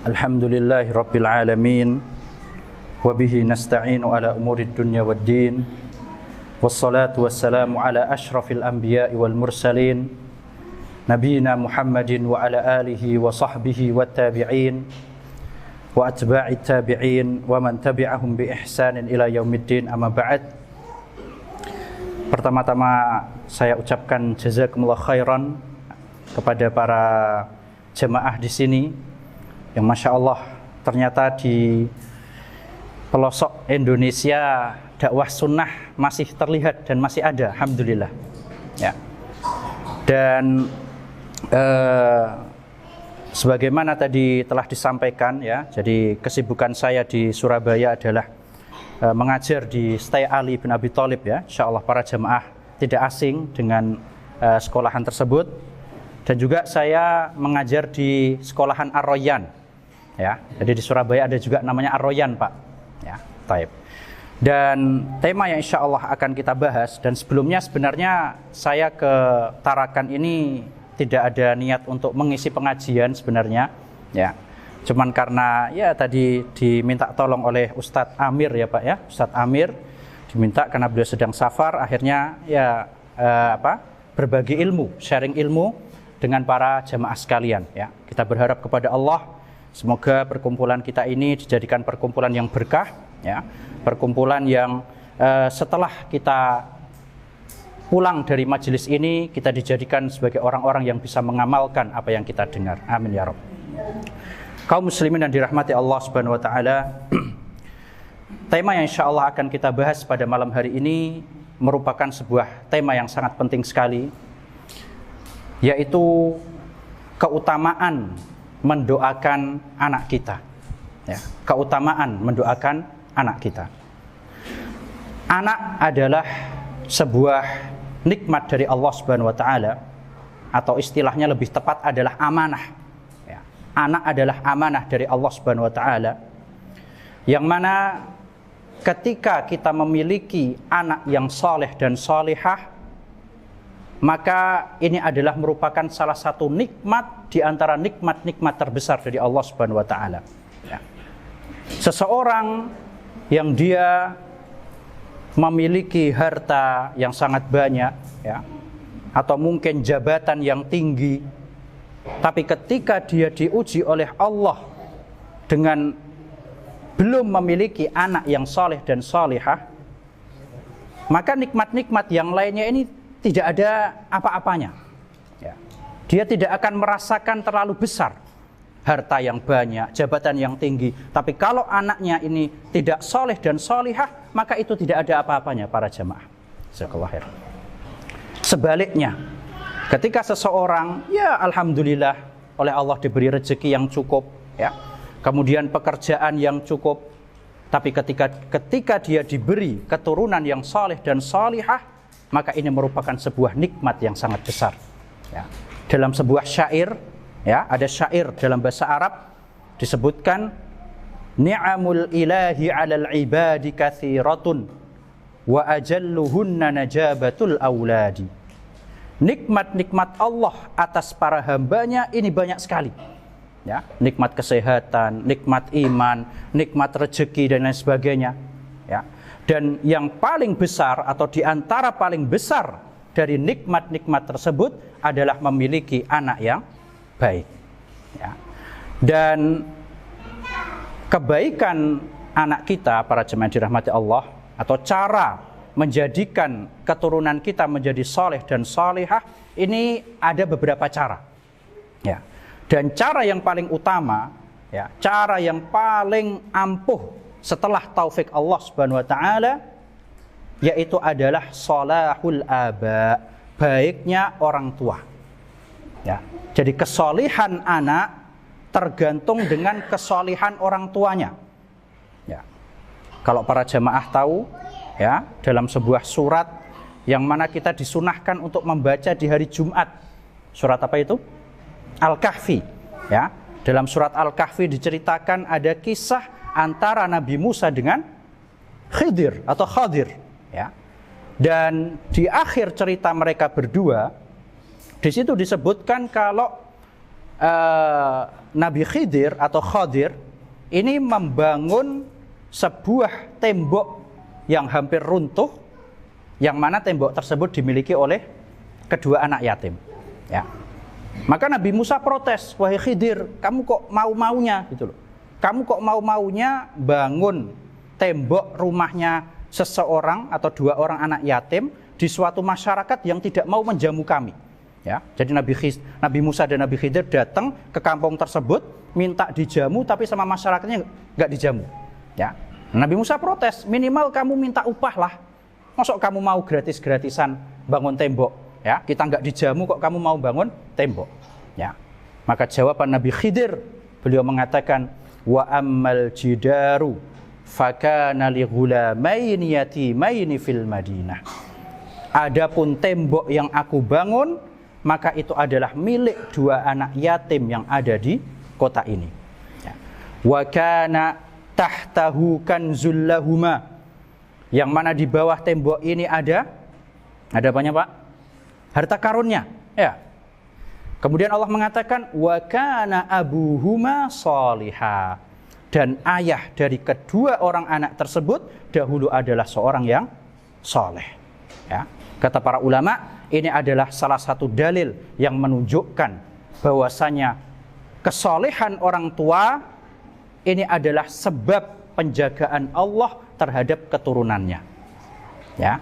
Alhamdulillahi Rabbil Alamin. Wabihi nasta'inu ala umurid dunya wad din. Wassalatu wassalamu ala ashrafil anbiya'i wal mursalin, Nabiyina Muhammadin wa ala alihi wa sahbihi wa tabi'in wa atba'i tabi'in wa man tabi'ahum bi ihsanin ila yaumiddin, amma ba'd. Pertama-tama saya ucapkan jazakumullah khairan kepada para jemaah di sini yang Masya Allah ternyata di pelosok Indonesia dakwah sunnah masih terlihat dan masih ada, alhamdulillah ya. Dan sebagaimana tadi telah disampaikan ya, jadi kesibukan saya di Surabaya adalah mengajar di Stay Ali bin Abi Thalib ya. Insyaallah para jemaah tidak asing dengan sekolahan tersebut. Dan juga saya mengajar di sekolahan Ar-Royan ya. Jadi di Surabaya ada juga namanya Ar-Royan, Pak ya. Taib. Dan tema yang insya Allah akan kita bahas, dan sebelumnya sebenarnya saya ke Tarakan ini tidak ada niat untuk mengisi pengajian sebenarnya ya. Cuman karena ya tadi diminta tolong oleh Ustadz Amir ya Pak ya, Ustadz Amir diminta karena beliau sedang safar, akhirnya ya berbagi ilmu, sharing ilmu dengan para jamaah sekalian ya. Kita berharap kepada Allah semoga perkumpulan kita ini dijadikan perkumpulan yang berkah ya, perkumpulan yang setelah kita pulang dari majelis ini kita dijadikan sebagai orang-orang yang bisa mengamalkan apa yang kita dengar. Amin ya Rabb. Kaum muslimin yang dirahmati Allah Subhanahu wa taala, tema yang insyaallah akan kita bahas pada malam hari ini merupakan sebuah tema yang sangat penting sekali, yaitu keutamaan mendoakan anak kita ya, keutamaan mendoakan anak kita. Anak adalah sebuah nikmat dari Allah Subhanahu wa taala, atau istilahnya lebih tepat adalah amanah. Ya. Anak adalah amanah dari Allah Subhanahu wa taala, yang mana ketika kita memiliki anak yang saleh dan salihah, maka ini adalah merupakan salah satu nikmat di antara nikmat-nikmat terbesar dari Allah Subhanahu wa taala. Ya. Seseorang yang dia memiliki harta yang sangat banyak ya, atau mungkin jabatan yang tinggi, tapi ketika dia diuji oleh Allah dengan belum memiliki anak yang saleh dan salihah, maka nikmat-nikmat yang lainnya ini tidak ada apa-apanya ya. Dia tidak akan merasakan terlalu besar harta yang banyak, jabatan yang tinggi, tapi kalau anaknya ini tidak saleh dan salihah, maka itu tidak ada apa-apanya para jemaah. Jazakallahu khair. Sebaliknya, ketika seseorang ya alhamdulillah oleh Allah diberi rezeki yang cukup ya, kemudian pekerjaan yang cukup, tapi ketika dia diberi keturunan yang saleh dan salihah, maka ini merupakan sebuah nikmat yang sangat besar ya. Dalam sebuah syair ya, ada syair dalam bahasa Arab disebutkan, ni'amul ilahi 'alal ibadi katsiratun wa ajalluhunna najabatul auladi. Nikmat-nikmat Allah atas para hambanya ini banyak sekali ya, nikmat kesehatan, nikmat iman, nikmat rezeki dan lain sebagainya ya. Dan yang paling besar atau di antara paling besar dari nikmat-nikmat tersebut adalah memiliki anak yang baik ya. Dan kebaikan anak kita para jemaah dirahmati Allah, atau cara menjadikan keturunan kita menjadi saleh dan salihah, ini ada beberapa cara ya. Dan cara yang paling utama ya, cara yang paling ampuh setelah taufik Allah Subhanahu wa taala, yaitu adalah salahul aba, baiknya orang tua ya. Jadi kesalihan anak tergantung dengan kesalihan orang tuanya ya. Kalau para jemaah tahu ya, dalam sebuah surat yang mana kita disunahkan untuk membaca di hari Jumat, surat apa itu? Al-Kahfi ya. Dalam surat Al-Kahfi diceritakan ada kisah antara Nabi Musa dengan Khidir atau Khadir ya. Dan di akhir cerita mereka berdua, di situ disebutkan kalau Nabi Khidir atau Khadir ini membangun sebuah tembok yang hampir runtuh, yang mana tembok tersebut dimiliki oleh kedua anak yatim. Ya. Maka Nabi Musa protes, wahai Khidir, kamu kok mau-maunya gitu loh. Kamu kok mau-maunya bangun tembok rumahnya seseorang atau dua orang anak yatim di suatu masyarakat yang tidak mau menjamu kami. Ya, jadi Nabi Musa dan Nabi Khidir datang ke kampung tersebut minta dijamu, tapi sama masyarakatnya nggak dijamu. Ya, Nabi Musa protes, minimal kamu minta upah lah. Masuk kamu mau gratis-gratisan bangun tembok? Ya, kita nggak dijamu kok kamu mau bangun tembok? Ya, maka jawaban Nabi Khidir, beliau mengatakan, wa ammal jidaru fakana li ghulamaini yatimaini fil Madinah. Adapun tembok yang aku bangun, maka itu adalah milik dua anak yatim yang ada di kota ini. Ya. Wa kana tahtahu kanzul lahuma, yang mana di bawah tembok ini ada apanya Pak? Harta karunnya. Ya. Kemudian Allah mengatakan wa kana abuhuma shaliha, dan ayah dari kedua orang anak tersebut dahulu adalah seorang yang saleh. Ya. Kata para ulama, ini adalah salah satu dalil yang menunjukkan bahwasanya kesolehan orang tua ini adalah sebab penjagaan Allah terhadap keturunannya. Ya.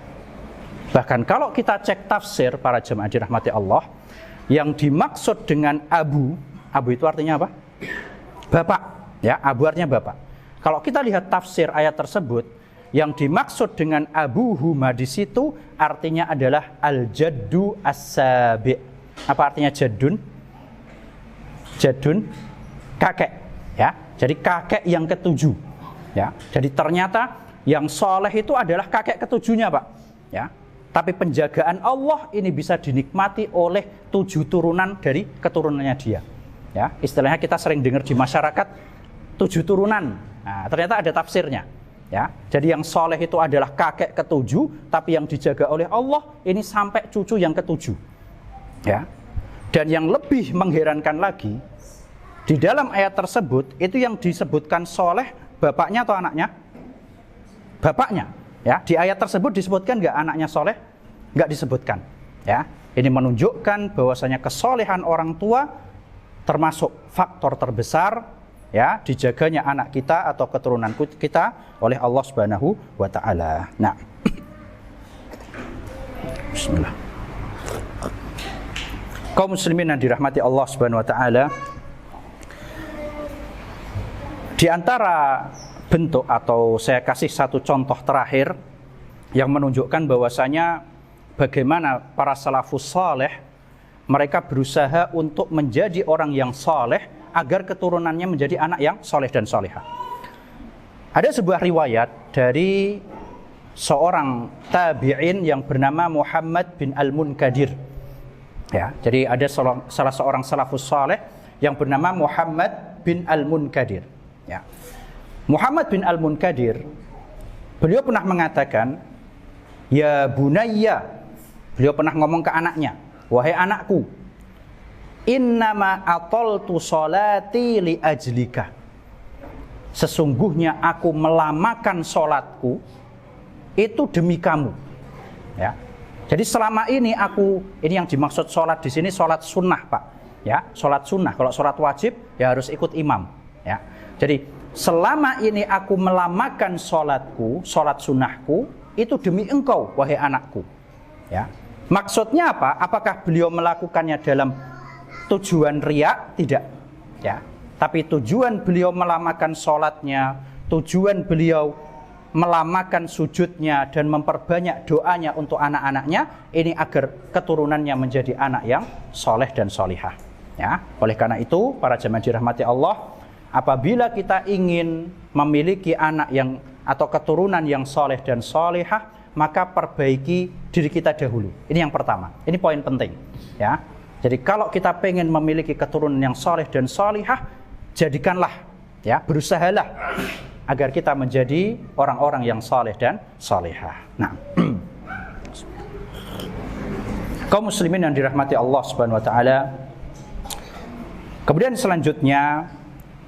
Bahkan kalau kita cek tafsir para jemaah dirahmati Allah, yang dimaksud dengan abu itu artinya apa? Bapak. Ya, abu artinya bapak. Kalau kita lihat tafsir ayat tersebut, yang dimaksud dengan abuhuma di situ artinya adalah al-jaddu as-sabi'. Apa artinya jaddun? Jaddun kakek, ya. Jadi kakek yang ketujuh. Ya. Jadi ternyata yang soleh itu adalah kakek ketujuhnya, Pak. Ya. Tapi penjagaan Allah ini bisa dinikmati oleh 7 turunan dari keturunannya dia. Ya. Istilahnya kita sering dengar di masyarakat 7 turunan. Nah, ternyata ada tafsirnya. Ya, jadi yang soleh itu adalah kakek ketujuh, tapi yang dijaga oleh Allah ini sampai cucu yang ketujuh. Ya, dan yang lebih mengherankan lagi, di dalam ayat tersebut itu yang disebutkan soleh bapaknya atau anaknya? Bapaknya. Ya, di ayat tersebut disebutkan nggak anaknya soleh? Nggak disebutkan. Ya, ini menunjukkan bahwasanya kesolehan orang tua termasuk faktor terbesar, ya, dijaganya anak kita atau keturunan kita oleh Allah Subhanahu wa taala. Nah. Bismillah. Kaum muslimin yang dirahmati Allah Subhanahu wa taala, di antara bentuk atau saya kasih satu contoh terakhir yang menunjukkan bahwasanya bagaimana para salafus saleh mereka berusaha untuk menjadi orang yang saleh agar keturunannya menjadi anak yang soleh dan solehah. Ada sebuah riwayat dari seorang tabi'in yang bernama Muhammad bin Al-Munkadir. Ya, jadi ada salah seorang salafus saleh yang bernama Muhammad bin Al-Munkadir. Ya. Muhammad bin Al-Munkadir, beliau pernah mengatakan, ya bunayya, beliau pernah ngomong ke anaknya, wahai anakku, innama ataltu sholati li ajlika. Sesungguhnya aku melamakan sholatku itu demi kamu. Ya. Jadi selama ini ini yang dimaksud sholat di sini sholat sunnah, Pak. Ya, sholat sunnah. Kalau sholat wajib ya harus ikut imam. Ya. Jadi selama ini aku melamakan sholatku, sholat sunnahku itu demi engkau, wahai anakku. Ya. Maksudnya apa? Apakah beliau melakukannya dalam tujuan riya? Tidak, ya. Tapi tujuan beliau melamakan sholatnya, tujuan beliau melamakan sujudnya dan memperbanyak doanya untuk anak-anaknya, ini agar keturunannya menjadi anak yang soleh dan solihah. Ya, oleh karena itu, para jemaah dirahmati Allah, apabila kita ingin memiliki anak yang atau keturunan yang soleh dan solihah, maka perbaiki diri kita dahulu. Ini yang pertama. Ini poin penting. Ya. Jadi kalau kita pengen memiliki keturunan yang soleh dan solihah, jadikanlah, ya, berusahalah agar kita menjadi orang-orang yang soleh dan solihah. Nah, kaum muslimin yang dirahmati Allah Subhanahu wa taala, Kemudian selanjutnya,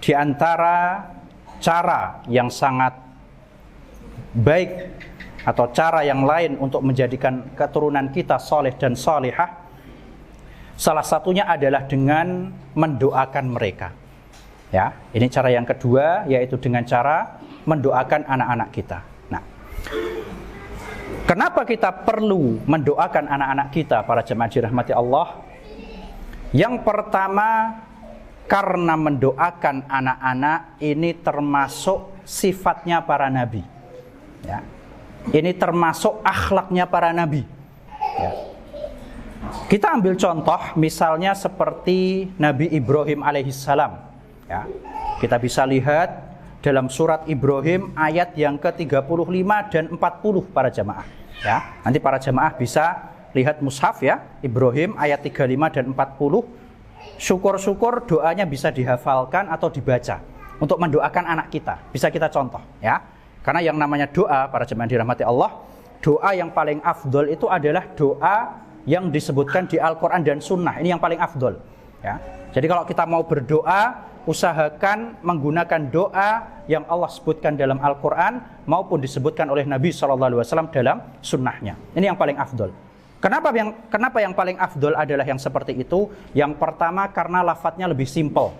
di antara cara yang sangat baik atau cara yang lain untuk menjadikan keturunan kita soleh dan solihah, salah satunya adalah dengan mendoakan mereka. Ya, ini cara yang kedua, yaitu dengan cara mendoakan anak-anak kita. Nah, kenapa kita perlu mendoakan anak-anak kita, para jemaah dirahmati Allah? Yang pertama, karena mendoakan anak-anak ini termasuk sifatnya para nabi. Ya. Ini termasuk akhlaknya para nabi. Ya. Kita ambil contoh, misalnya seperti Nabi Ibrahim alaihissalam. Ya. Kita bisa lihat dalam surat Ibrahim ayat yang ke-35 dan 40 para jamaah. Ya. Nanti para jamaah bisa lihat mushaf ya, Ibrahim ayat 35 dan 40. Syukur-syukur doanya bisa dihafalkan atau dibaca untuk mendoakan anak kita. Bisa kita contoh ya. Karena yang namanya doa, para jemaah dirahmati Allah, doa yang paling afdol itu adalah doa yang disebutkan di Al-Quran dan Sunnah. Ini yang paling afdol ya. Jadi kalau kita mau berdoa, usahakan menggunakan doa yang Allah sebutkan dalam Al-Quran maupun disebutkan oleh Nabi SAW dalam sunnahnya. Ini yang paling afdol. Kenapa yang paling afdol adalah yang seperti itu? Yang pertama karena lafadznya lebih simpel.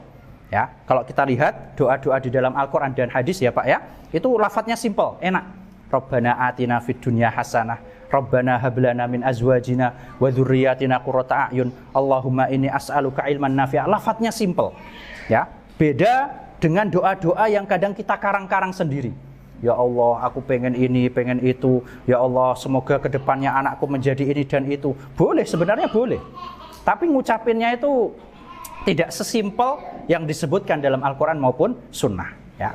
Ya, kalau kita lihat doa-doa di dalam Al-Quran dan hadis ya Pak ya, itu lafadznya simpel, enak. Rabbana atina fid dunya hasanah, Rabbana hablana min azwajina wa dzurriyyatina qurrata a'yun, Allahumma inni as'aluka ilman nafi'a. Lafadznya simpel. Ya, beda dengan doa-doa yang kadang kita karang-karang sendiri. Ya Allah, aku pengen ini, pengen itu. Ya Allah, semoga kedepannya anakku menjadi ini dan itu. Boleh, sebenarnya boleh. Tapi ngucapinnya itu tidak sesimpel yang disebutkan dalam Al-Quran maupun Sunnah. Ya.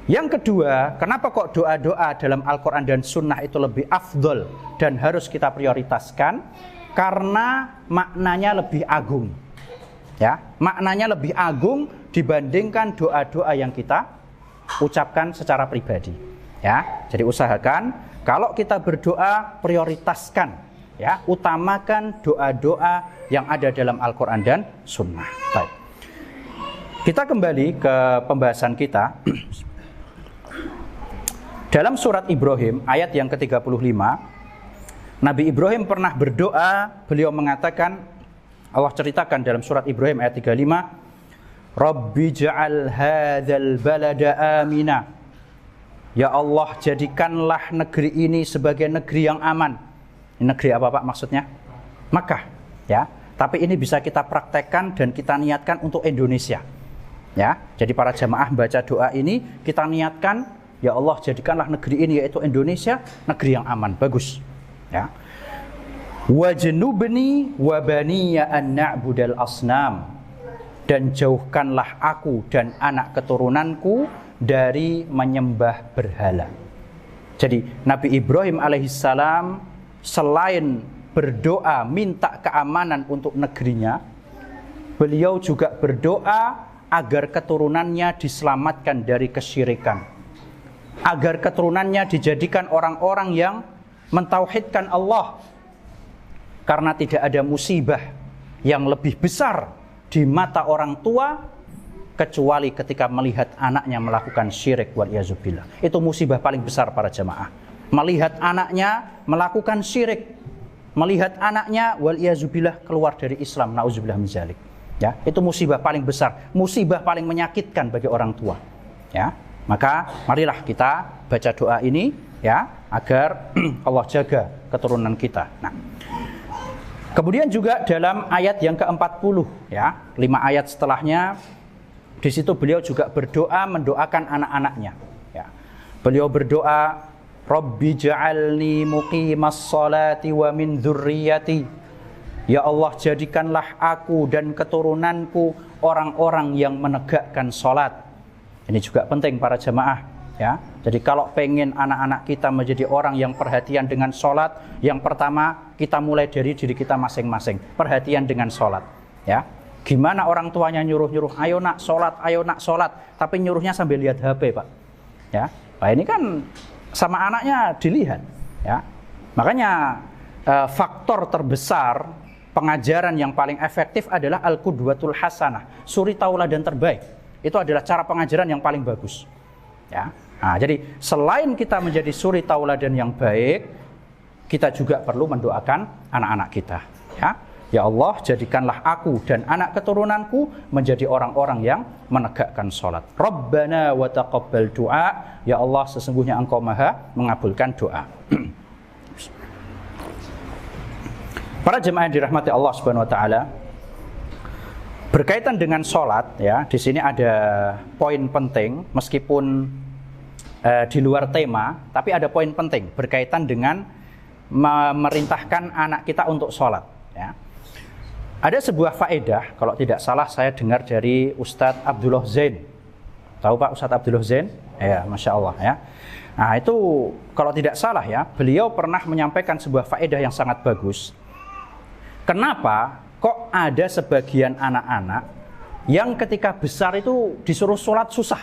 Yang kedua, kenapa kok doa-doa dalam Al-Quran dan Sunnah itu lebih afdol dan harus kita prioritaskan? Karena maknanya lebih agung. Ya, maknanya lebih agung dibandingkan doa-doa yang kita ucapkan secara pribadi. Ya, jadi usahakan kalau kita berdoa prioritaskan, ya, utamakan doa-doa yang ada dalam Al-Quran dan Sunnah. Baik. Kita kembali ke pembahasan kita. Dalam surat Ibrahim ayat yang ke-35, Nabi Ibrahim pernah berdoa. Beliau mengatakan, Allah ceritakan dalam surat Ibrahim ayat 35, Rabbi ja'al hadzal balada amina. Ya Allah, jadikanlah negeri ini sebagai negeri yang aman. Negeri apa Pak maksudnya? Makkah, ya. Tapi ini bisa kita praktekkan dan kita niatkan untuk Indonesia. Ya, jadi para jamaah baca doa ini kita niatkan, ya Allah jadikanlah negeri ini yaitu Indonesia negeri yang aman, bagus. Ya. Wajnubni wa baniya an na'budal asnam. Dan jauhkanlah aku dan anak keturunanku dari menyembah berhala. Jadi Nabi Ibrahim alaihissalam selain berdoa minta keamanan untuk negerinya, beliau juga berdoa agar keturunannya diselamatkan dari kesyirikan, agar keturunannya dijadikan orang-orang yang mentauhidkan Allah. Karena tidak ada musibah yang lebih besar di mata orang tua kecuali ketika melihat anaknya melakukan syirik wal iazubillah. Itu musibah paling besar para jamaah. Melihat anaknya melakukan syirik, melihat anaknya wal iazubillah keluar dari Islam, nauzubillah min dzalik. Ya, itu musibah paling besar, musibah paling menyakitkan bagi orang tua. Ya, maka marilah kita baca doa ini ya agar Allah jaga keturunan kita. Nah, kemudian juga dalam ayat yang ke-40 ya, 5 ayat setelahnya di situ beliau juga berdoa mendoakan anak-anaknya ya. Beliau berdoa, Rabbi ja'alni muqimas sholati wa min dzurriyyati. Ya Allah, jadikanlah aku dan keturunanku orang-orang yang menegakkan sholat. Ini juga penting para jamaah ya. Jadi kalau pengen anak-anak kita menjadi orang yang perhatian dengan sholat, yang pertama kita mulai dari diri kita masing-masing, perhatian dengan sholat ya. Gimana orang tuanya nyuruh-nyuruh, ayo nak sholat, tapi nyuruhnya sambil lihat HP Pak ya. Nah ini kan sama anaknya dilihat ya. Makanya faktor terbesar pengajaran yang paling efektif adalah al-qudwatul hasanah, suri tauladan terbaik. Itu adalah cara pengajaran yang paling bagus. Ya. Nah, jadi selain kita menjadi suri tauladan yang baik, kita juga perlu mendoakan anak-anak kita. Ya. Ya Allah, jadikanlah aku dan anak keturunanku menjadi orang-orang yang menegakkan sholat. Rabbana wa taqabbal du'a. Ya Allah, sesungguhnya Engkau Maha mengabulkan doa. Para jemaah yang dirahmati Allah Subhanahu wa taala, berkaitan dengan sholat, ya, di sini ada poin penting meskipun di luar tema, tapi ada poin penting berkaitan dengan memerintahkan anak kita untuk sholat. Ya. Ada sebuah faedah, kalau tidak salah saya dengar dari Ustadz Abdullah Zain. Tahu Pak Ustadz Abdullah Zain? Ya, Masya Allah ya. Nah itu kalau tidak salah ya, beliau pernah menyampaikan sebuah faedah yang sangat bagus. Kenapa kok ada sebagian anak-anak yang ketika besar itu disuruh sholat susah?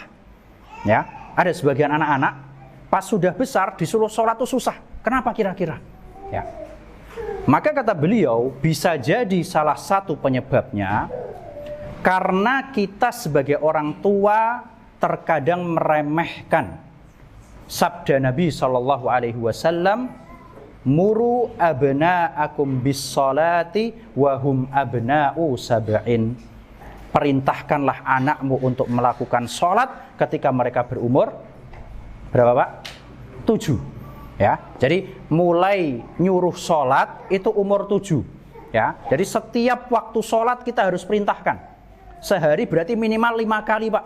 Ya, ada sebagian anak-anak pas sudah besar disuruh sholat itu susah. Kenapa kira-kira? Ya. Maka kata beliau, bisa jadi salah satu penyebabnya karena kita sebagai orang tua terkadang meremehkan sabda Nabi SAW, muru abna'akum bis salati wahum abna'u sab'in. Perintahkanlah anakmu untuk melakukan sholat ketika mereka berumur berapa Pak? 7. Ya, jadi mulai nyuruh sholat itu umur 7. Ya, jadi setiap waktu sholat kita harus perintahkan. Sehari berarti minimal 5 kali Pak.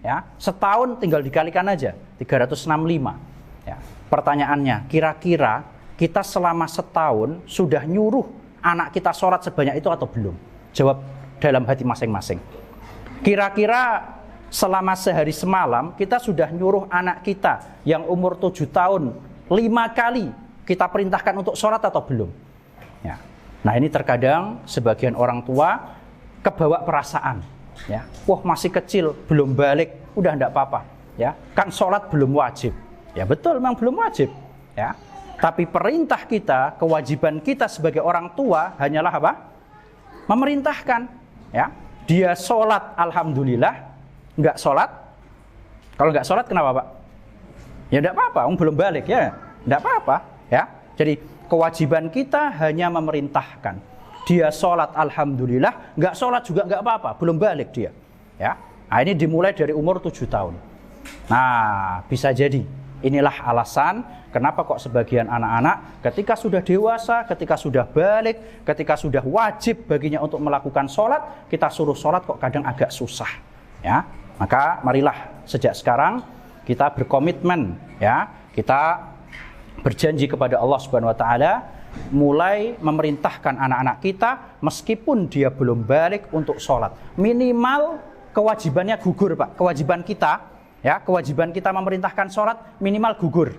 Ya, setahun tinggal dikalikan aja 365. Ya, pertanyaannya, kira-kira kita selama setahun sudah nyuruh anak kita sholat sebanyak itu atau belum? Jawab dalam hati masing-masing. Kira-kira selama sehari semalam kita sudah nyuruh anak kita yang umur 7 tahun 5 kali kita perintahkan untuk sholat atau belum? Ya. Nah ini terkadang sebagian orang tua kebawa perasaan. Ya. Wah masih kecil, belum balik, udah enggak apa-apa. Ya. Kan sholat belum wajib. Ya betul, memang belum wajib. Ya. Tapi perintah kita, kewajiban kita sebagai orang tua hanyalah apa? Memerintahkan. Ya. Dia sholat, alhamdulillah. Enggak sholat. Kalau enggak sholat kenapa Pak? Ya enggak apa-apa, belum balik ya. Enggak apa-apa, ya. Jadi kewajiban kita hanya memerintahkan. Dia sholat alhamdulillah, enggak sholat juga enggak apa-apa, belum balik dia. Ya. Nah, ini dimulai dari umur 7 tahun. Nah, bisa jadi inilah alasan kenapa kok sebagian anak-anak ketika sudah dewasa, ketika sudah balik, ketika sudah wajib baginya untuk melakukan sholat, kita suruh sholat kok kadang agak susah. Ya. Maka marilah sejak sekarang kita berkomitmen, ya, kita berjanji kepada Allah Subhanahu wa taala mulai memerintahkan anak-anak kita meskipun dia belum balik untuk sholat. Minimal kewajibannya gugur, Pak. Kewajiban kita, ya, kewajiban kita memerintahkan sholat minimal gugur.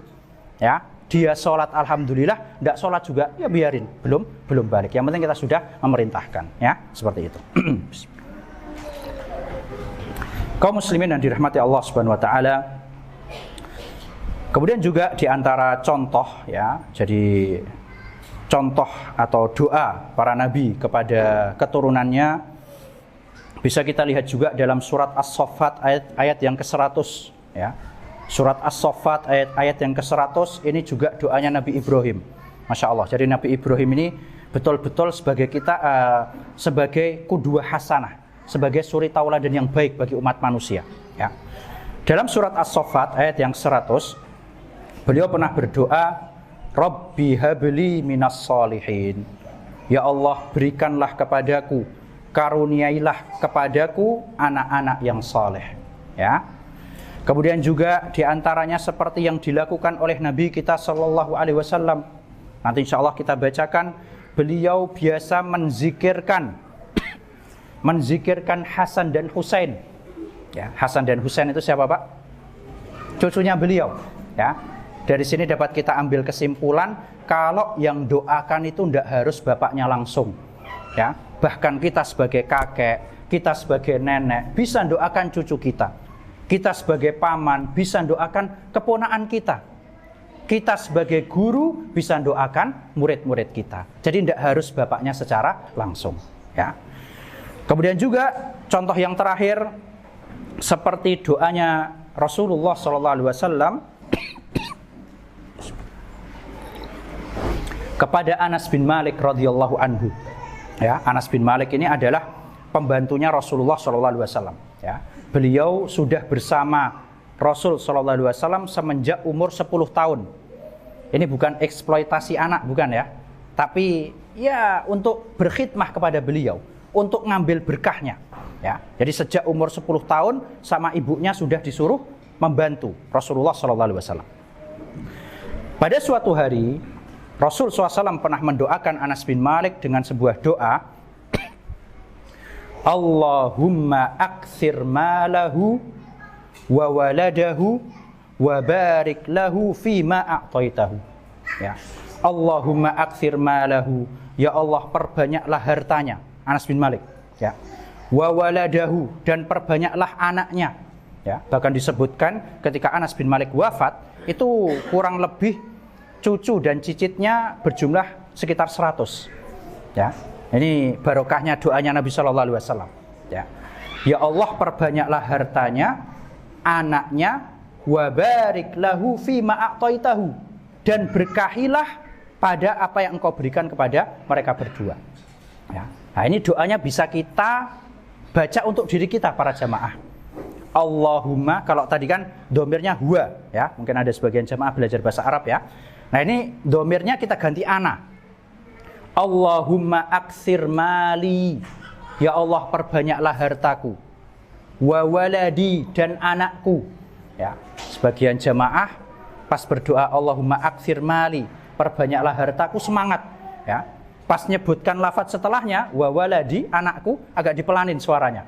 Ya, dia sholat alhamdulillah, enggak sholat juga ya biarin, belum balik. Yang penting kita sudah memerintahkan, ya, seperti itu. Kaum muslimin yang dirahmati Allah Subhanahu wa taala. Kemudian juga di antara contoh, ya, jadi contoh atau doa para nabi kepada keturunannya bisa kita lihat juga dalam surat As-Saffat ayat yang ke-100, ya. Surat As-Saffat ayat yang ke-100 ini juga doanya Nabi Ibrahim. Masya Allah. Jadi Nabi Ibrahim ini betul-betul sebagai kita sebagai qudwah hasanah, sebagai suri tauladan yang baik bagi umat manusia, ya. Dalam surat As-Saffat ayat yang 100 beliau pernah berdoa, Rabbi habli minas sholihin. Ya Allah, berikanlah kepadaku, karuniailah kepadaku anak-anak yang saleh. Ya. Kemudian juga diantaranya seperti yang dilakukan oleh Nabi kita Sallallahu Alaihi Wasallam. Nanti insya Allah kita bacakan, beliau biasa menzikirkan Hasan dan Husain. Ya, Hasan dan Husain itu siapa Pak? Cucunya beliau. Ya. Dari sini dapat kita ambil kesimpulan kalau yang doakan itu tidak harus bapaknya langsung, ya. Bahkan kita sebagai kakek, kita sebagai nenek bisa doakan cucu kita. Kita sebagai paman bisa doakan keponakan kita. kita sebagai guru bisa doakan murid-murid kita. Jadi tidak harus bapaknya secara langsung, ya. Kemudian juga contoh yang terakhir seperti doanya Rasulullah SAW kepada Anas bin Malik radhiyallahu anhu. Ya, Anas bin Malik ini adalah pembantunya Rasulullah SAW. Ya, beliau sudah bersama Rasul SAW semenjak umur 10 tahun. Ini bukan eksploitasi anak, bukan ya. Tapi ya untuk berkhidmah kepada beliau, untuk ngambil berkahnya. Ya, jadi sejak umur 10 tahun sama ibunya sudah disuruh membantu Rasulullah SAW. Pada suatu hari Rasul SAW pernah mendoakan Anas bin Malik dengan sebuah doa, Allahumma aktsir malahu wa waladahu wa barik lahu fima a'taitahu. Ya. Allahumma aktsir malahu, ya Allah perbanyaklah hartanya Anas bin Malik, ya. Wa waladahu, dan perbanyaklah anaknya, ya. Bahkan disebutkan ketika Anas bin Malik wafat itu kurang lebih cucu dan cicitnya berjumlah sekitar 100, ya. Ini barokahnya doanya Nabi Shallallahu Alaihi Wasallam, ya. Ya Allah perbanyaklah hartanya, anaknya, wa barik lahu fima a'taitahu, dan berkahilah pada apa yang engkau berikan kepada mereka berdua, ya. Nah, ini doanya bisa kita baca untuk diri kita para jamaah. Allahumma, kalau tadi kan domirnya huwa, ya. Mungkin ada sebagian jamaah belajar bahasa Arab, ya. Nah, ini domirnya kita ganti ana. Allahumma aktsir mali, ya Allah perbanyaklah hartaku, wa waladi, dan anakku, ya. Sebagian jamaah pas berdoa Allahumma aktsir mali, perbanyaklah hartaku, semangat, ya. Pas nyebutkan lafaz setelahnya wa waladi, anakku, agak dipelanin suaranya.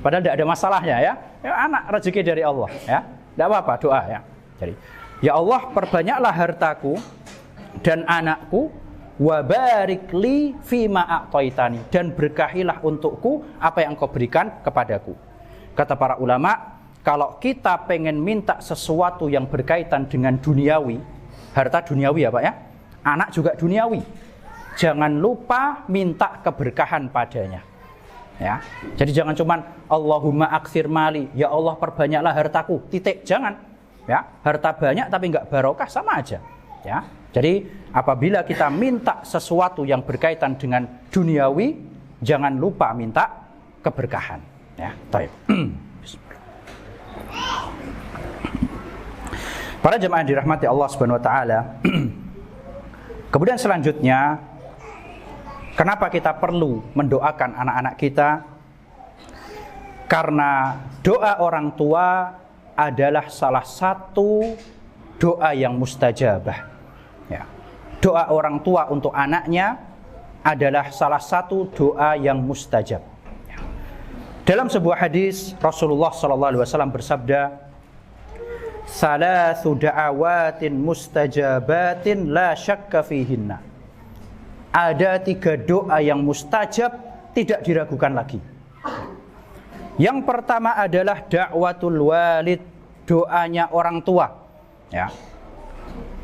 Padahal tidak ada masalahnya, ya. Ya, anak rezeki dari Allah, ya. Tidak apa-apa doa, ya. Jadi, ya Allah perbanyaklah hartaku dan anakku, wa barik li fima a'taitani, dan berkahilah untukku apa yang engkau berikan kepadaku. Kata para ulama, kalau kita pengen minta sesuatu yang berkaitan dengan duniawi, harta duniawi ya Pak ya, anak juga duniawi, jangan lupa minta keberkahan padanya, ya. Jadi jangan cuman Allahumma aktsir mali, ya Allah perbanyaklah hartaku, titik, jangan, ya. Harta banyak tapi enggak barokah sama aja, ya. Jadi apabila kita minta sesuatu yang berkaitan dengan duniawi, jangan lupa minta keberkahan, ya. Baik. Para jemaah dirahmati Allah Subhanahu wa taala. Kemudian selanjutnya, kenapa kita perlu mendoakan anak-anak kita? Karena doa orang tua adalah salah satu doa yang mustajabah. Ya. Doa orang tua untuk anaknya adalah salah satu doa yang mustajab. Ya. Dalam sebuah hadis Rasulullah SAW bersabda, "Salasu da'awatin mustajabatin la syakka fihinna." Ada 3 doa yang mustajab, tidak diragukan lagi. Yang pertama adalah da'watul walid, doanya orang tua, ya.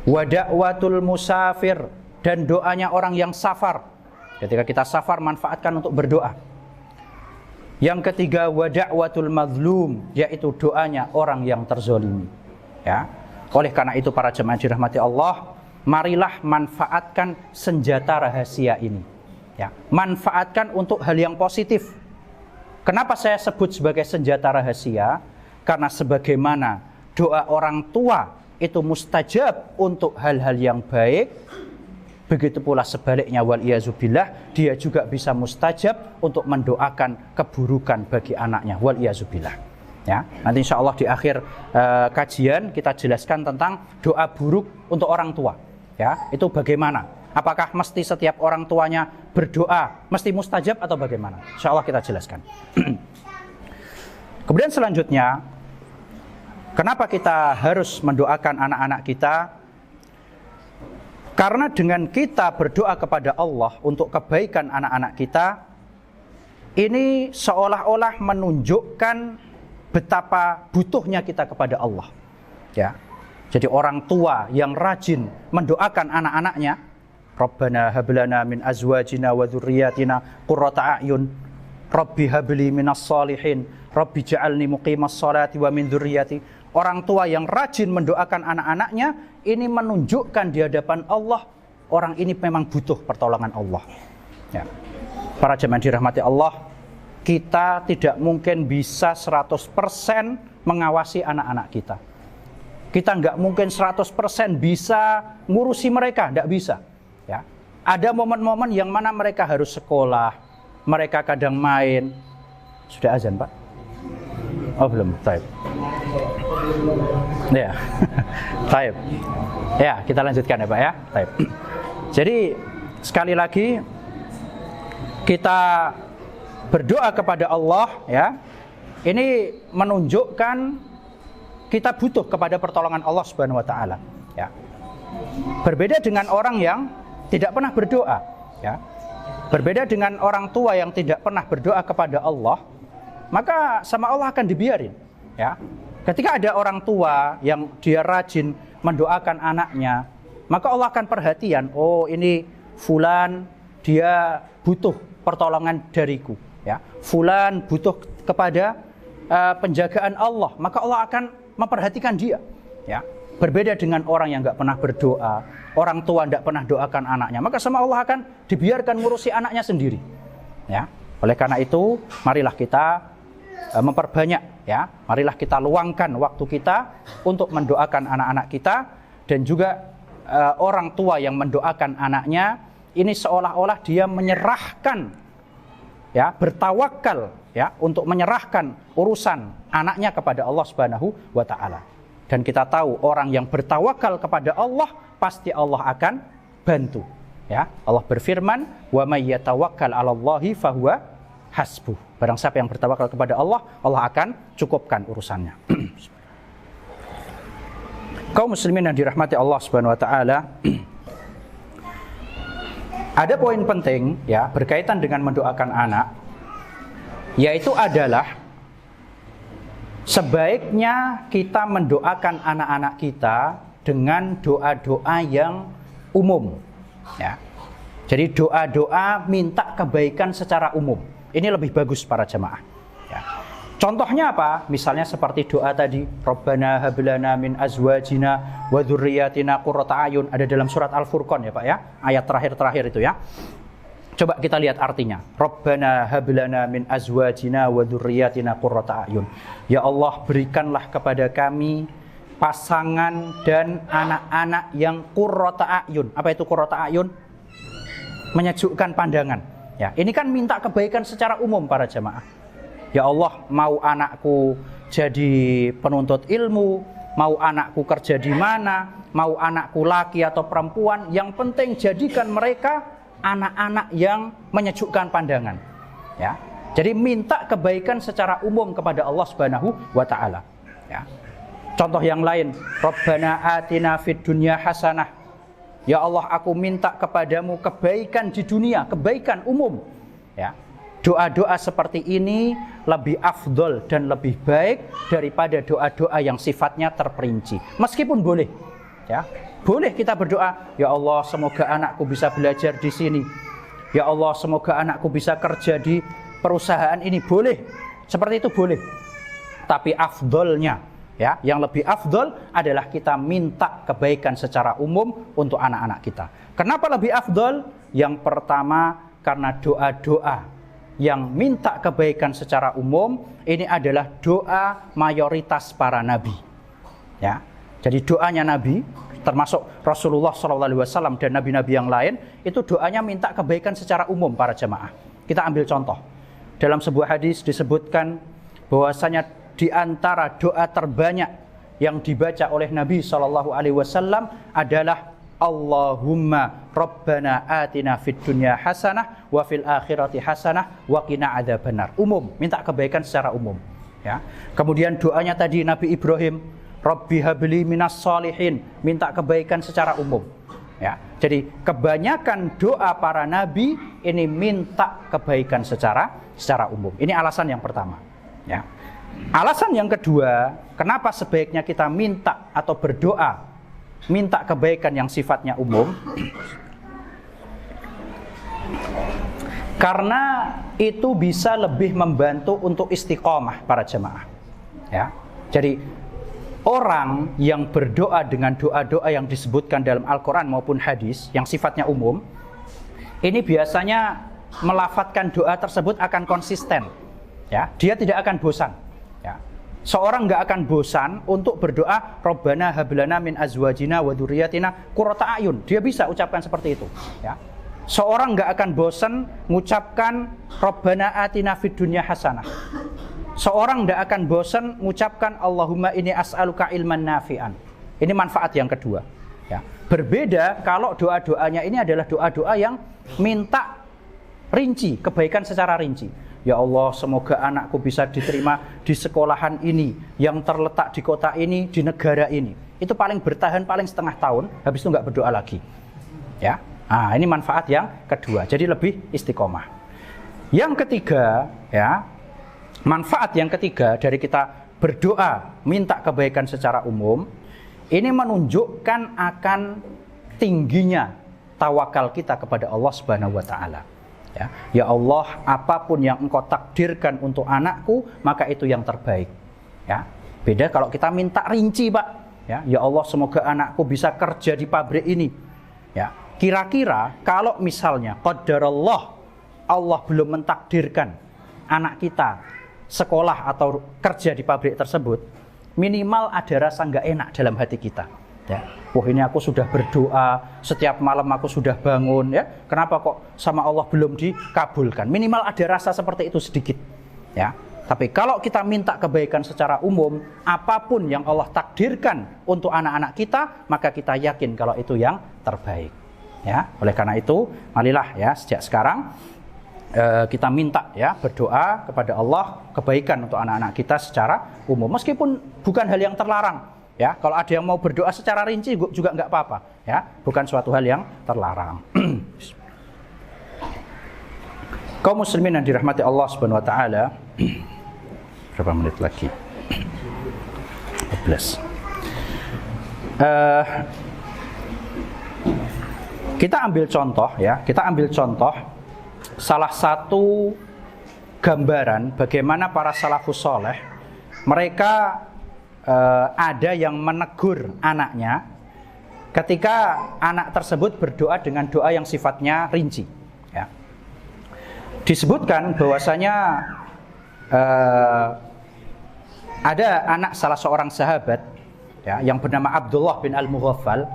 Wa da'watul musafir, dan doanya orang yang safar. Ketika kita safar, manfaatkan untuk berdoa. Yang ketiga, wa da'watul mazlum, yaitu doanya orang yang terzolimi, ya. Oleh karena itu para jemaah dirahmati Allah, marilah manfaatkan senjata rahasia ini, ya. Manfaatkan untuk hal yang positif. Kenapa saya sebut sebagai senjata rahasia? Karena sebagaimana doa orang tua itu mustajab untuk hal-hal yang baik, begitu pula sebaliknya, wal-iyazubillah, dia juga bisa mustajab untuk mendoakan keburukan bagi anaknya, wal-iyazubillah, ya. Nanti insya Allah di akhir kajian kita jelaskan tentang doa buruk untuk orang tua, ya. Itu bagaimana, apakah mesti setiap orang tuanya berdoa mesti mustajab atau bagaimana? Insya Allah kita jelaskan. Kemudian selanjutnya, kenapa kita harus mendoakan anak-anak kita? Karena dengan kita berdoa kepada Allah untuk kebaikan anak-anak kita, ini seolah-olah menunjukkan betapa butuhnya kita kepada Allah, ya. Jadi orang tua yang rajin mendoakan anak-anaknya, Rabbana hablana min azwajina wa dzurriyyatina qurrata a'yun, Rabbi habli minas shalihin, Rabbi ja'alni muqimas sholati wa min dzurriyyati. Orang tua yang rajin mendoakan anak-anaknya, ini menunjukkan di hadapan Allah, orang ini memang butuh pertolongan Allah. Ya. Para jemaah dirahmati Allah, kita tidak mungkin bisa 100% mengawasi anak-anak kita. Kita nggak mungkin 100% bisa ngurusi mereka, nggak bisa. Ya. Ada momen-momen yang mana mereka harus sekolah, mereka kadang main. Sudah azan, Pak? Oh belum, taib. Ya, taib. Ya, kita lanjutkan ya Pak ya. Taib. Jadi sekali lagi kita berdoa kepada Allah ya. Ini menunjukkan kita butuh kepada pertolongan Allah Subhanahu wa taala ya. Berbeda dengan orang yang tidak pernah berdoa ya. Berbeda dengan orang tua yang tidak pernah berdoa kepada Allah, maka sama Allah akan dibiarin ya. Ketika ada orang tua yang dia rajin mendoakan anaknya, maka Allah akan perhatian, oh ini fulan dia butuh pertolongan dariku ya. Fulan butuh kepada penjagaan Allah, maka Allah akan memperhatikan dia ya. Berbeda dengan orang yang nggak pernah berdoa, orang tua nggak pernah doakan anaknya, maka sama Allah akan dibiarkan ngurusi anaknya sendiri ya. Oleh karena itu marilah kita memperbanyak ya, marilah kita luangkan waktu kita untuk mendoakan anak-anak kita. Dan juga orang tua yang mendoakan anaknya, ini seolah-olah dia menyerahkan ya, bertawakal ya, untuk menyerahkan urusan anaknya kepada Allah Subhanahu wa taala. Dan kita tahu orang yang bertawakal kepada Allah, pasti Allah akan bantu ya. Allah berfirman, wa may yatawakkal 'alallahi fahuwa hasbuh. Barang siapa yang bertawakal kepada Allah, Allah akan cukupkan urusannya. Kaum muslimin yang dirahmati Allah Subhanahu wa taala, ada poin penting ya berkaitan dengan mendoakan anak, yaitu adalah sebaiknya kita mendoakan anak-anak kita dengan doa-doa yang umum ya. Jadi doa-doa minta kebaikan secara umum. Ini lebih bagus para jemaah ya. Contohnya apa? Misalnya seperti doa tadi, Rabbana hablana min azwajina wa dzurriyyatina qurrata a'yun, ada dalam surat Al-Furqan ya Pak ya, ayat terakhir-terakhir itu ya. Coba kita lihat artinya. Rabbana hablana min azwajina wa dzurriyyatina qurrata a'yun. Ya Allah, berikanlah kepada kami pasangan dan anak-anak yang qurrata a'yun. Apa itu qurrata a'yun? Menyejukkan pandangan. Ya, ini kan minta kebaikan secara umum para jemaah. Ya Allah, mau anakku jadi penuntut ilmu, mau anakku kerja di mana, mau anakku laki atau perempuan, yang penting jadikan mereka anak-anak yang menyejukkan pandangan. Ya. Jadi minta kebaikan secara umum kepada Allah Subhanahu wa taala. Ya. Contoh yang lain, Rabbana atina fid dunya hasanah. Ya Allah, aku minta kepadamu kebaikan di dunia, kebaikan umum. Ya. Doa-doa seperti ini lebih afdol dan lebih baik daripada doa-doa yang sifatnya terperinci. Meskipun boleh, ya, boleh kita berdoa, ya Allah semoga anakku bisa belajar di sini. Ya Allah semoga anakku bisa kerja di perusahaan ini. Boleh, seperti itu boleh. Tapi afdolnya, ya, yang lebih afdol adalah kita minta kebaikan secara umum untuk anak-anak kita. Kenapa lebih afdol? Yang pertama karena doa-doa yang minta kebaikan secara umum ini adalah doa mayoritas para nabi. Ya, jadi doanya Nabi, termasuk Rasulullah SAW dan nabi-nabi yang lain, itu doanya minta kebaikan secara umum para jemaah. Kita ambil contoh. Dalam sebuah hadis disebutkan bahwasanya di antara doa terbanyak yang dibaca oleh Nabi SAW adalah Allahumma Rabbana atina fid dunya hasanah wa fil akhirati hasanah wa qina adzabannar. Umum, minta kebaikan secara umum, ya. Kemudian doanya tadi Nabi Ibrahim, Rabbi habli minas shalihin, minta kebaikan secara umum, ya. Jadi kebanyakan doa para nabi ini minta kebaikan secara umum. Ini alasan yang pertama, ya. Alasan yang kedua, kenapa sebaiknya kita minta atau berdoa, minta kebaikan yang sifatnya umum? Karena itu bisa lebih membantu untuk istiqomah para jemaah. Ya. Jadi orang yang berdoa dengan doa-doa yang disebutkan dalam Al-Quran maupun hadis yang sifatnya umum, ini biasanya melafadzkan doa tersebut akan konsisten. Ya, dia tidak akan bosan. Ya. Seorang nggak akan bosan untuk berdoa Rabbana hablana min azwajina wa dzurriyyatina qurrata a'yun. Dia bisa ucapkan seperti itu. Ya. Seorang nggak akan bosan mengucapkan Rabbana atina fid dunya hasanah. Seorang nggak akan bosan mengucapkan Allahumma inni as'aluka ilman nafi'an. Ini manfaat yang kedua. Ya. Berbeda kalau doa-doanya ini adalah doa-doa yang minta rinci, kebaikan secara rinci. Ya Allah, semoga anakku bisa diterima di sekolahan ini, yang terletak di kota ini, di negara ini. Itu paling bertahan paling setengah tahun, habis itu nggak berdoa lagi. Ya. Nah, ini manfaat yang kedua. Jadi lebih istiqomah. Yang ketiga, ya, manfaat yang ketiga dari kita berdoa minta kebaikan secara umum, ini menunjukkan akan tingginya tawakal kita kepada Allah Subhanahu wa taala. Ya Allah, apapun yang Engkau takdirkan untuk anakku, maka itu yang terbaik. Ya. Beda kalau kita minta rinci, Pak. Ya Allah, semoga anakku bisa kerja di pabrik ini. Ya. Kira-kira kalau misalnya qadarallah, Allah belum mentakdirkan anak kita sekolah atau kerja di pabrik tersebut, minimal ada rasa nggak enak dalam hati kita. Ya. Wah, ini aku sudah berdoa, setiap malam aku sudah bangun, ya. Kenapa kok sama Allah belum dikabulkan? Minimal ada rasa seperti itu sedikit. Ya. Tapi kalau kita minta kebaikan secara umum, apapun yang Allah takdirkan untuk anak-anak kita, maka kita yakin kalau itu yang terbaik. Ya, oleh karena itu, marilah ya sejak sekarang kita minta ya berdoa kepada Allah kebaikan untuk anak-anak kita secara umum, meskipun bukan hal yang terlarang. Ya, kalau ada yang mau berdoa secara rinci juga nggak apa-apa. Ya, bukan suatu hal yang terlarang. Kaum muslimin yang dirahmati Allah Subhanahu Wa Taala, berapa menit lagi? 14. Kita ambil contoh ya, salah satu gambaran bagaimana para salafus soleh, mereka ada yang menegur anaknya ketika anak tersebut berdoa dengan doa yang sifatnya rinci. Ya. Disebutkan bahwasanya ada anak salah seorang sahabat ya, yang bernama Abdullah bin Al-Mughaffal.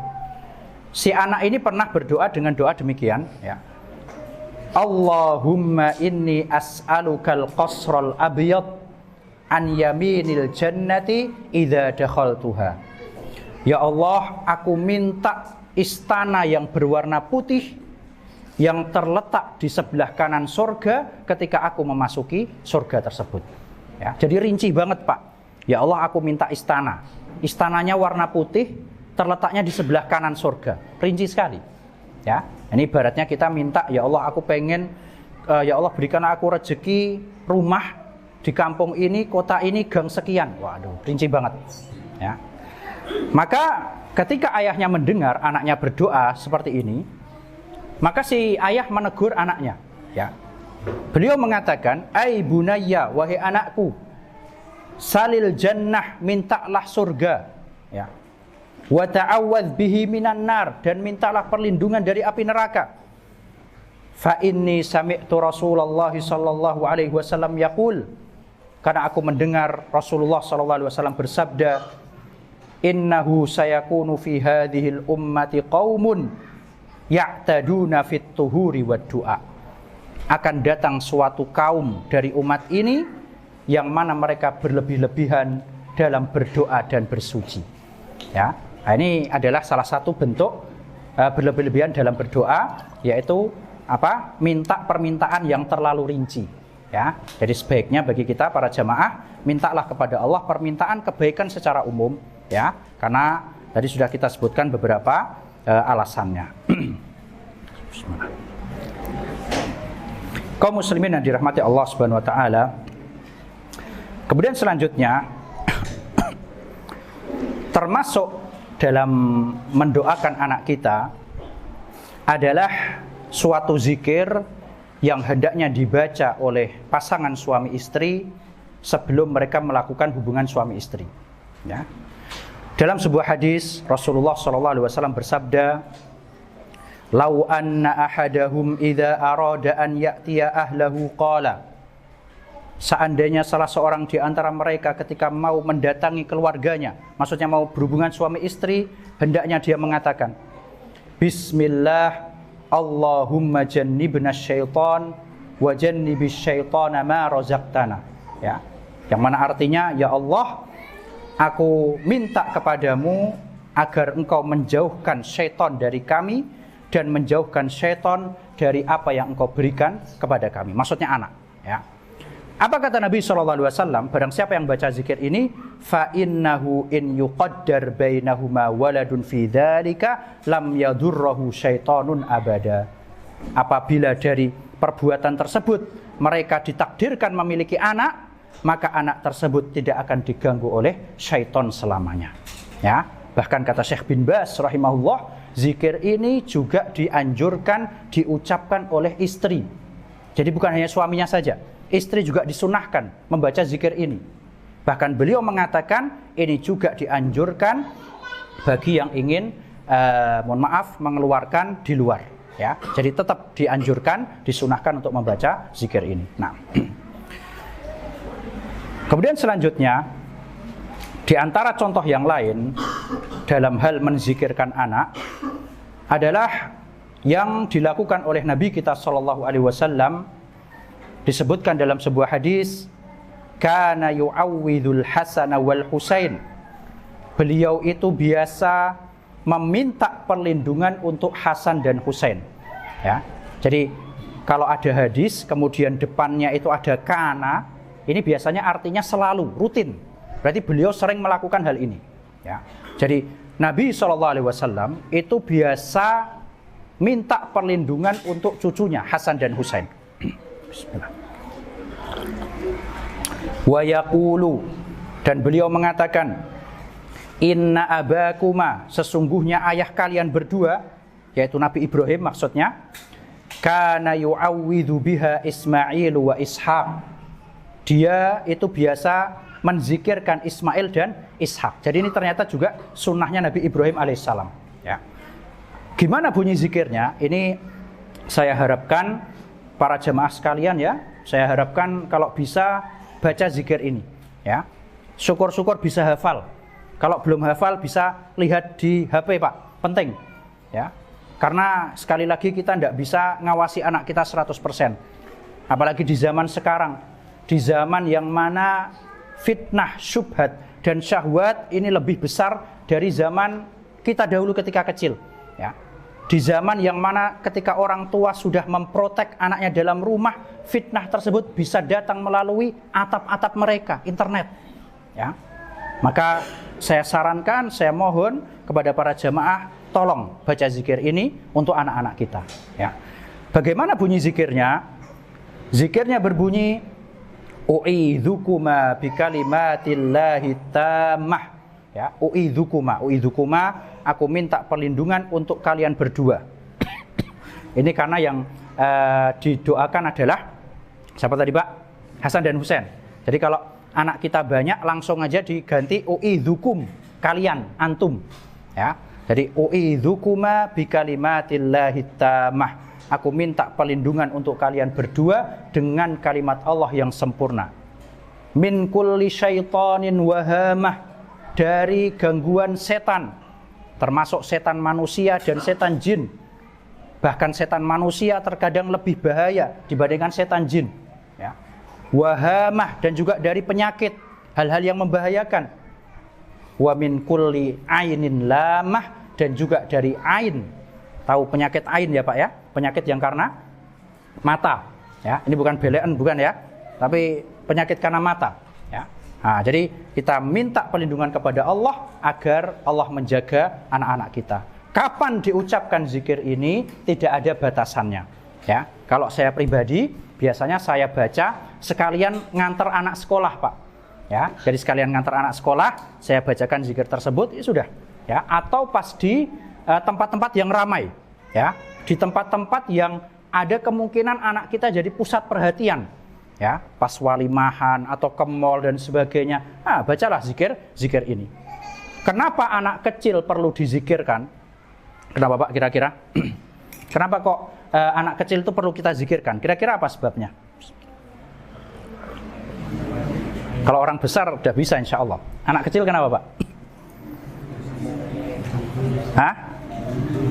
Si anak ini pernah berdoa dengan doa demikian ya. Allahumma inni as'alukal qasral abyad an yaminil jannati idza dakhaltuha. Ya Allah, aku minta istana yang berwarna putih yang terletak di sebelah kanan surga ketika aku memasuki surga tersebut. Ya, jadi rinci banget, Pak. Ya Allah, aku minta istana. Istananya warna putih, terletaknya di sebelah kanan surga. Rinci sekali. Ya, ini ibaratnya kita minta, ya Allah, aku pengen ya Allah berikan aku rezeki rumah di kampung ini, kota ini, gang sekian. Waduh, rinci banget. Ya. Maka ketika ayahnya mendengar anaknya berdoa seperti ini, maka si ayah menegur anaknya. Ya. Beliau mengatakan, "Ai bunayya, wahai anakku, salil jannah, mintalah surga. Ya. Wa ta'awwadz bihi minan nar, dan mintalah perlindungan dari api neraka. Fa inni sami'tu Rasulullah sallallahu alaihi wasallam yaqul." Karena aku mendengar Rasulullah sallallahu alaihi wasallam bersabda, "Innahu sayakunu fi hadhil ummati qaumun ya'taduna fit tuhuri wad du'a." Akan datang suatu kaum dari umat ini yang mana mereka berlebih-lebihan dalam berdoa dan bersuci. Ya, nah, ini adalah salah satu bentuk berlebih-lebihan dalam berdoa, yaitu apa? Minta permintaan yang terlalu rinci. Ya, jadi sebaiknya bagi kita para jamaah, mintalah kepada Allah permintaan kebaikan secara umum, ya, karena tadi sudah kita sebutkan beberapa alasannya. Kaum muslimin yang dirahmati Allah Subhanahu wa taala, Kemudian selanjutnya termasuk dalam mendoakan anak kita adalah suatu zikir yang hendaknya dibaca oleh pasangan suami istri sebelum mereka melakukan hubungan suami istri. Ya. Dalam sebuah hadis Rasulullah SAW bersabda, "Lau anna ahadahum idza arada an ya'tiya ahlahu qala." Seandainya salah seorang di antara mereka ketika mau mendatangi keluarganya, maksudnya mau berhubungan suami istri, hendaknya dia mengatakan, "Bismillah, Allahumma jannibna syaitan wa jannibis syaitana ma razaqtana." Ya. Yang mana artinya, ya Allah, aku minta kepadamu agar engkau menjauhkan syaitan dari kami dan menjauhkan syaitan dari apa yang engkau berikan kepada kami. Maksudnya anak. Ya. Apa kata Nabi SAW? Barang siapa yang baca zikir ini, fa innahu in yuqaddar bainahuma waladun fi dzalika lam yadurruhu syaitanun abada. Apabila dari perbuatan tersebut mereka ditakdirkan memiliki anak, maka anak tersebut tidak akan diganggu oleh syaitan selamanya. Ya, bahkan kata Syekh bin Baz rahimahullah, zikir ini juga dianjurkan diucapkan oleh istri. Jadi bukan hanya suaminya saja, istri juga disunahkan membaca zikir ini. Bahkan beliau mengatakan ini juga dianjurkan bagi yang ingin mengeluarkan di luar. Ya, jadi tetap dianjurkan, disunahkan untuk membaca zikir ini. Nah, kemudian selanjutnya di antara contoh yang lain dalam hal menzikirkan anak adalah yang dilakukan oleh Nabi kita SAW. Disebutkan dalam sebuah hadis, kana yu'awwidul Hasan wal Husain. Beliau itu biasa meminta perlindungan untuk Hasan dan Husain. Ya. Jadi kalau ada hadis kemudian depannya itu ada kana, ini biasanya artinya selalu, rutin. Berarti beliau sering melakukan hal ini. Ya. Jadi Nabi SAW itu biasa minta perlindungan untuk cucunya Hasan dan Husain. Bismillah. Wa yaqulu, dan beliau mengatakan, inna abakuma, sesungguhnya ayah kalian berdua, yaitu Nabi Ibrahim maksudnya, kana yu'awwidhu biha Ismail wa Ishaq. Dia itu biasa menzikirkan Ismail dan Ishak. Jadi ini ternyata juga sunnahnya Nabi Ibrahim alaihissalam. Ya. Gimana bunyi zikirnya? Ini saya harapkan para jemaah sekalian ya, saya harapkan kalau bisa baca zikir ini. Ya, syukur-syukur bisa hafal. Kalau belum hafal bisa lihat di HP Pak, penting. Ya, karena sekali lagi kita tidak bisa ngawasi anak kita 100%. Apalagi di zaman sekarang, di zaman yang mana fitnah, syubhat, dan syahwat ini lebih besar dari zaman kita dahulu ketika kecil. Ya. Di zaman yang mana ketika orang tua sudah memprotek anaknya dalam rumah, fitnah tersebut bisa datang melalui atap-atap mereka, internet. Ya. Maka saya sarankan, saya mohon kepada para jemaah, tolong baca zikir ini untuk anak-anak kita. Ya. Bagaimana bunyi zikirnya? Zikirnya berbunyi, u'idzukuma bikalimatillahi tammah. Ya, u'idzukuma, aku minta perlindungan untuk kalian berdua. Ini karena yang didoakan adalah siapa tadi Pak? Hasan dan Husain. Jadi kalau anak kita banyak langsung aja diganti u'idzukum, kalian, antum. Ya. Jadi u'idzukuma bikalimatillahi tammah. Aku minta perlindungan untuk kalian berdua dengan kalimat Allah yang sempurna. Min kulli syaitanin wahamah, dari gangguan setan, termasuk setan manusia dan setan jin. Bahkan setan manusia terkadang lebih bahaya dibandingkan setan jin. Ya. Wahamah, dan juga dari penyakit, hal-hal yang membahayakan. Wa min kulli ainin lamah, dan juga dari ain. Tahu penyakit ain ya Pak ya? Penyakit yang karena mata. Ya, ini bukan belean, bukan ya? Tapi penyakit karena mata. Ya. Nah, jadi kita minta perlindungan kepada Allah agar Allah menjaga anak-anak kita. Kapan diucapkan zikir ini tidak ada batasannya. Ya, kalau saya pribadi biasanya saya baca sekalian nganter anak sekolah Pak. Ya, jadi sekalian ngantar anak sekolah, saya bacakan zikir tersebut, ya sudah. Ya, atau pas di tempat-tempat yang ramai, ya, di tempat-tempat yang ada kemungkinan anak kita jadi pusat perhatian, ya, pas walimahan atau ke mall dan sebagainya. Bacalah zikir ini. Kenapa anak kecil perlu dizikirkan? Kenapa Pak kira-kira? Kenapa kok anak kecil itu perlu kita zikirkan? Kira-kira apa sebabnya? Kalau orang besar udah bisa insya Allah. Anak kecil kenapa Pak?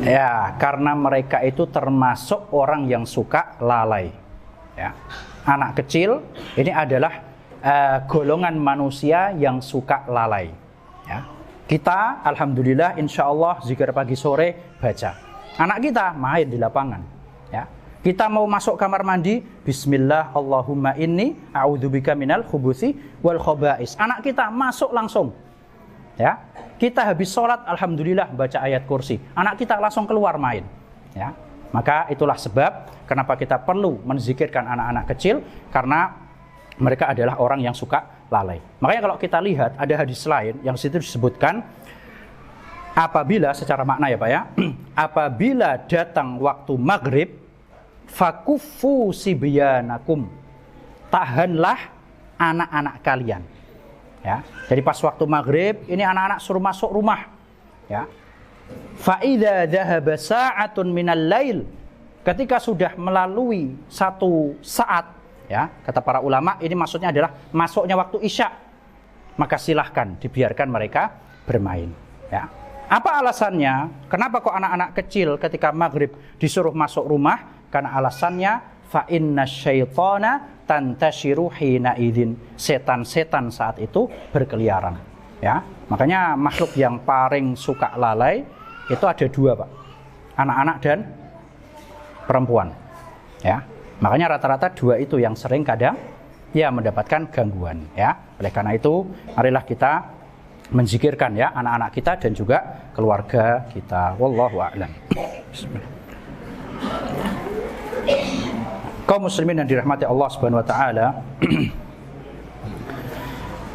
Ya, karena mereka itu termasuk orang yang suka lalai. Ya. Anak kecil ini adalah golongan manusia yang suka lalai. Ya. Kita alhamdulillah insya Allah zikir pagi sore baca. Anak kita main di lapangan. Ya. Kita mau masuk kamar mandi, bismillah Allahumma inni a'udzubika minal khubuthi wal khaba'is. Anak kita masuk langsung. Ya. Kita habis sholat, alhamdulillah baca ayat kursi. Anak kita langsung keluar main. Ya. Maka itulah sebab kenapa kita perlu menzikirkan anak-anak kecil, karena mereka adalah orang yang suka lalai. Makanya kalau kita lihat ada hadis lain yang situ disebutkan, apabila secara makna ya Pak ya, apabila datang waktu maghrib, fakuffu sibyanakum, tahanlah anak-anak kalian. Ya, jadi pas waktu maghrib ini anak-anak suruh masuk rumah. Ya, fa idza dhahaba sa'atun minal lail, ketika sudah melalui satu saat, ya kata para ulama ini maksudnya adalah masuknya waktu isya, maka silahkan dibiarkan mereka bermain. Ya, apa alasannya? Kenapa kok anak-anak kecil ketika maghrib disuruh masuk rumah? Karena alasannya fa inna syaitana tantashiru hina idin, setan-setan saat itu berkeliaran. Ya, makanya makhluk yang paling suka lalai itu ada dua Pak, anak-anak dan perempuan. Ya, makanya rata-rata dua itu yang sering kadang ya mendapatkan gangguan. Ya, oleh karena itu marilah kita menzikirkan ya anak-anak kita dan juga keluarga kita. Wallahu a'lam. Bismillah. Kaum muslimin yang dirahmati Allah Subhanahu wa taala.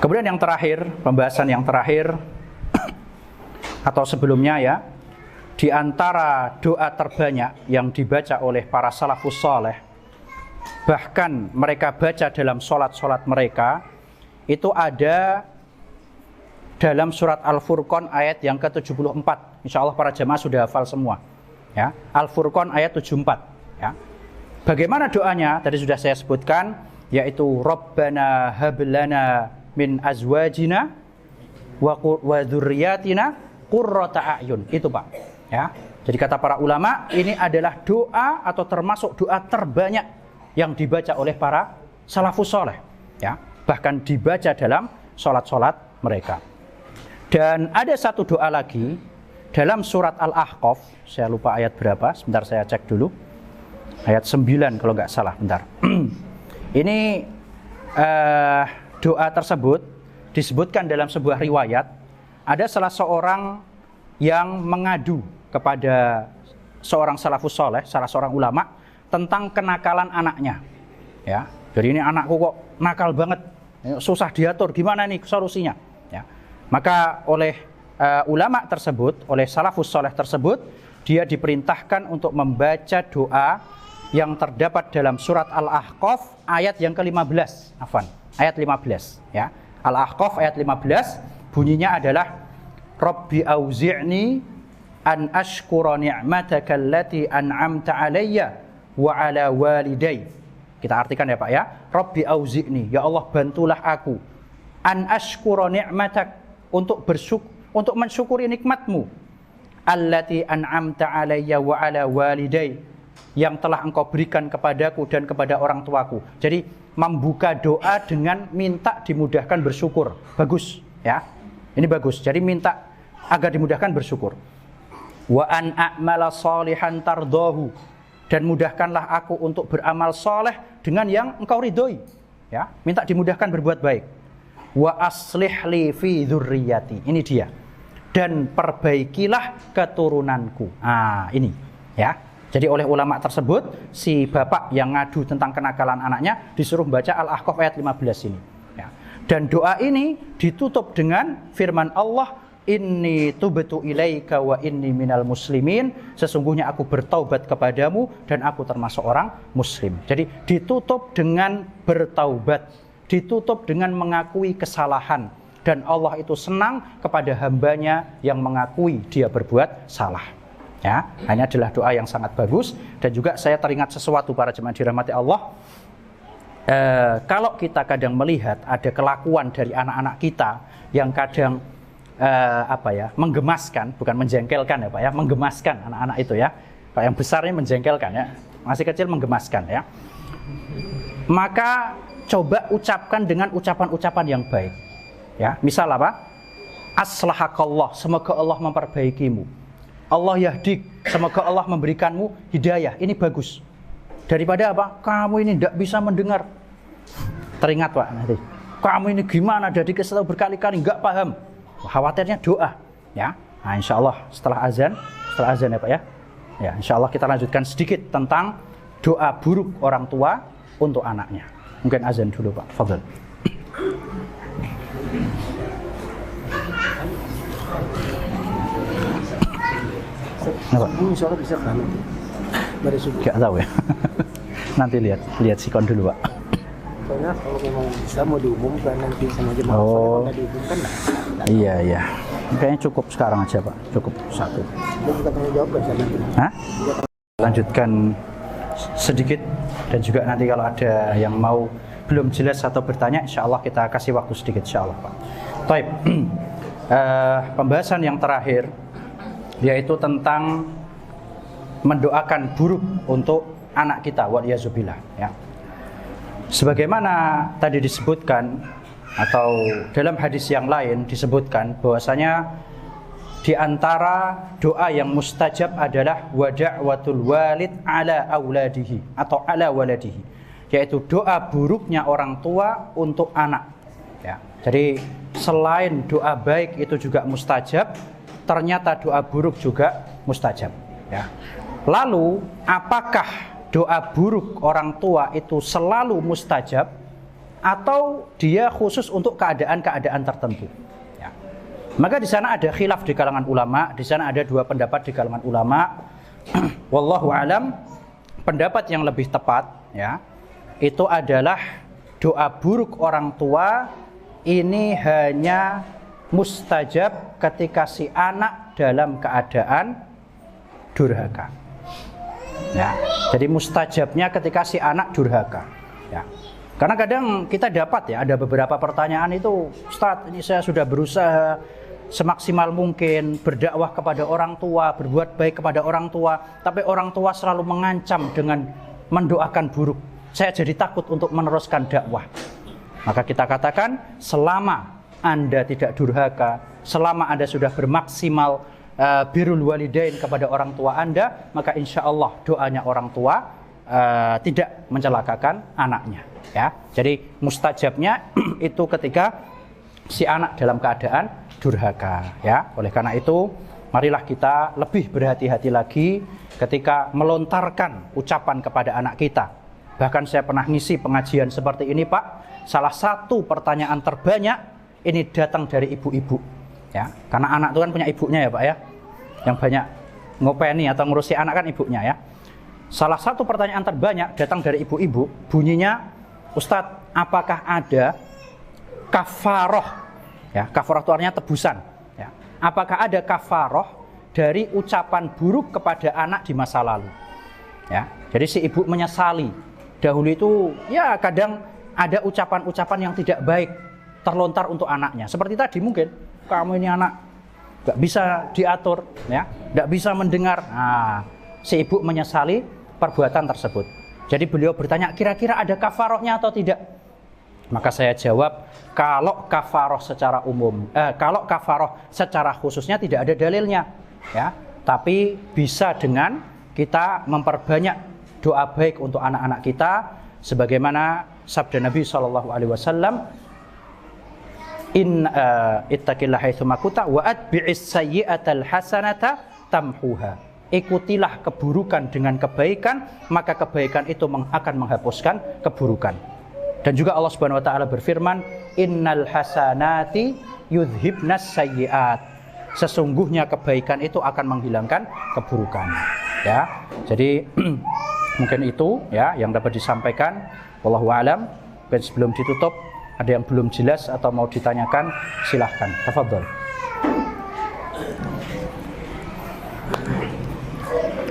Kemudian yang terakhir, pembahasan yang terakhir atau sebelumnya ya, di antara doa terbanyak yang dibaca oleh para salafus saleh, bahkan mereka baca dalam sholat-sholat mereka, itu ada dalam surat Al-Furqan ayat yang ke-74. Insya Allah para jamaah sudah hafal semua. Ya, Al-Furqan ayat 74. Ya. Bagaimana doanya? Tadi sudah saya sebutkan, yaitu Rabbana hablana min azwajina wa dzurriyyatina qurrata a'yun. Itu Pak. Ya. Jadi kata para ulama, ini adalah doa atau termasuk doa terbanyak yang dibaca oleh para salafus saleh. Ya. Bahkan dibaca dalam sholat-sholat mereka. Dan ada satu doa lagi dalam surat Al-Ahqaf, saya lupa ayat berapa, sebentar saya cek dulu. Ayat 9 kalau nggak salah, bentar. Ini doa tersebut disebutkan dalam sebuah riwayat, ada salah seorang yang mengadu kepada seorang salafus saleh, salah seorang ulama, tentang kenakalan anaknya. Ya, jadi ini anakku kok nakal banget, susah diatur, gimana nih solusinya? Ya. Maka oleh ulama tersebut, oleh salafus saleh tersebut, dia diperintahkan untuk membaca doa yang terdapat dalam surat Al-Ahqaf ayat yang ke-15. Afwan, ayat 15 ya. Al-Ahqaf ayat 15 bunyinya adalah Rabbi auzi'ni an ashkura ni'mataka allati an'amta 'alayya wa 'ala walidayya. Kita artikan ya Pak ya. Rabbi auzi'ni, ya Allah bantulah aku an ashkura ni'matak, untuk mensyukuri nikmatmu, allati an'amta 'alayya wa 'ala walidayya, yang telah engkau berikan kepadaku dan kepada orang tuaku. Jadi membuka doa dengan minta dimudahkan bersyukur. Bagus ya. Ini bagus. Jadi minta agar dimudahkan bersyukur. Wa an a'mala shalihan tardahu, dan mudahkanlah aku untuk beramal soleh dengan yang engkau ridhoi. Ya, minta dimudahkan berbuat baik. Wa aslih li fi dzurriyyati. Ini dia. Dan perbaikilah keturunanku. Ini ya. Jadi oleh ulama tersebut, si bapak yang ngadu tentang kenakalan anaknya disuruh baca Al-Ahqaf ayat 15 ini. Ya. Dan doa ini ditutup dengan firman Allah, inni tubtu ilaika wa inni minal muslimin, sesungguhnya aku bertaubat kepadamu dan aku termasuk orang muslim. Jadi ditutup dengan bertaubat, ditutup dengan mengakui kesalahan, dan Allah itu senang kepada hambanya yang mengakui dia berbuat salah. Ya, hanya adalah doa yang sangat bagus. Dan juga saya teringat sesuatu para jemaah dirahmati Allah. Kalau kita kadang melihat ada kelakuan dari anak-anak kita yang kadang menggemaskan, bukan menjengkelkan ya Pak ya, menggemaskan anak-anak itu ya. Kalau yang besar ini menjengkelkan ya, masih kecil menggemaskan ya. Maka coba ucapkan dengan ucapan-ucapan yang baik. Ya, misal apa? Aslahakallah, semoga Allah memperbaikimu. Allah yahdik, semoga Allah memberikanmu hidayah. Ini bagus. Daripada apa? Kamu ini tidak bisa mendengar. Teringat Pak nanti. Kamu ini gimana? Dari kesel berkali-kali nggak paham. Khawatirnya doa, ya. Nah, insya Allah setelah azan ya Pak ya. Ya, insya Allah kita lanjutkan sedikit tentang doa buruk orang tua untuk anaknya. Mungkin azan dulu Pak. Fadhil. Insya Allah bisa kan? Gak tahu ya. Nanti lihat sikon dulu Pak. Soalnya kalau memang bisa mau diumumkan nanti sama jemaah, oh, kalau diumumkan iya. Kayaknya cukup sekarang aja Pak, cukup satu. Kita tanggung jawab kan nanti. Hah? Lanjutkan sedikit, dan juga nanti kalau ada yang mau belum jelas atau bertanya, insya Allah kita kasih waktu sedikit insya Allah Pak. Baik, pembahasan yang terakhir yaitu tentang mendoakan buruk untuk anak kita, waliyazubillah ya. Sebagaimana tadi disebutkan atau dalam hadis yang lain disebutkan bahwasanya di antara doa yang mustajab adalah wada'watul walid ala auladihi atau ala waladihi, yaitu doa buruknya orang tua untuk anak ya. Jadi selain doa baik itu juga mustajab, ternyata doa buruk juga mustajab ya. Lalu apakah doa buruk orang tua itu selalu mustajab atau dia khusus untuk keadaan-keadaan tertentu? Ya. Maka di sana ada khilaf di kalangan ulama, di sana ada dua pendapat di kalangan ulama. Wallahu alam, pendapat yang lebih tepat ya, itu adalah doa buruk orang tua ini hanya mustajab ketika si anak dalam keadaan durhaka. Ya, jadi mustajabnya ketika si anak durhaka. Ya. Karena kadang kita dapat ya, ada beberapa pertanyaan itu, Ustadz, ini saya sudah berusaha semaksimal mungkin berdakwah kepada orang tua, berbuat baik kepada orang tua, tapi orang tua selalu mengancam dengan mendoakan buruk. Saya jadi takut untuk meneruskan dakwah. Maka kita katakan, selama Anda tidak durhaka, selama Anda sudah bermaksimal birrul walidain kepada orang tua Anda, maka insya Allah doanya orang tua tidak mencelakakan anaknya ya. Jadi mustajabnya itu ketika si anak dalam keadaan durhaka ya. Oleh karena itu marilah kita lebih berhati-hati lagi ketika melontarkan ucapan kepada anak kita. Bahkan saya pernah ngisi pengajian seperti ini Pak, salah satu pertanyaan terbanyak ini datang dari ibu-ibu ya, karena anak itu kan punya ibunya ya Pak ya, yang banyak ngopeni atau ngurusi anak kan ibunya ya. Salah satu pertanyaan terbanyak datang dari ibu-ibu, bunyinya, Ustadz, apakah ada kafaroh ya, kafaroh itu artinya tebusan ya. Apakah ada kafaroh dari ucapan buruk kepada anak di masa lalu ya. Jadi si ibu menyesali dahulu itu ya, kadang ada ucapan-ucapan yang tidak baik terlontar untuk anaknya. Seperti tadi mungkin, kamu ini anak gak bisa diatur ya, gak bisa mendengar. Nah, si ibu menyesali perbuatan tersebut. Jadi beliau bertanya, kira-kira ada kafarohnya atau tidak? Maka saya jawab, kalau kafaroh secara umum, kalau kafaroh secara khususnya tidak ada dalilnya ya, tapi bisa dengan kita memperbanyak doa baik untuk anak-anak kita, sebagaimana sabda Nabi SAW, ittaqillah haitsuma kunta wa atbi'is sayyi'atal hasanata tamhuha. Ikutilah keburukan dengan kebaikan, maka kebaikan itu akan menghapuskan keburukan. Dan juga Allah Subhanahu wa taala berfirman, "Innal hasanati yudhibnas sayyi'at." Sesungguhnya kebaikan itu akan menghilangkan keburukan. Ya. Jadi mungkin itu ya yang dapat disampaikan. Wallahu a'lam. Dan sebelum ditutup, ada yang belum jelas atau mau ditanyakan, silahkan. Tafadhol.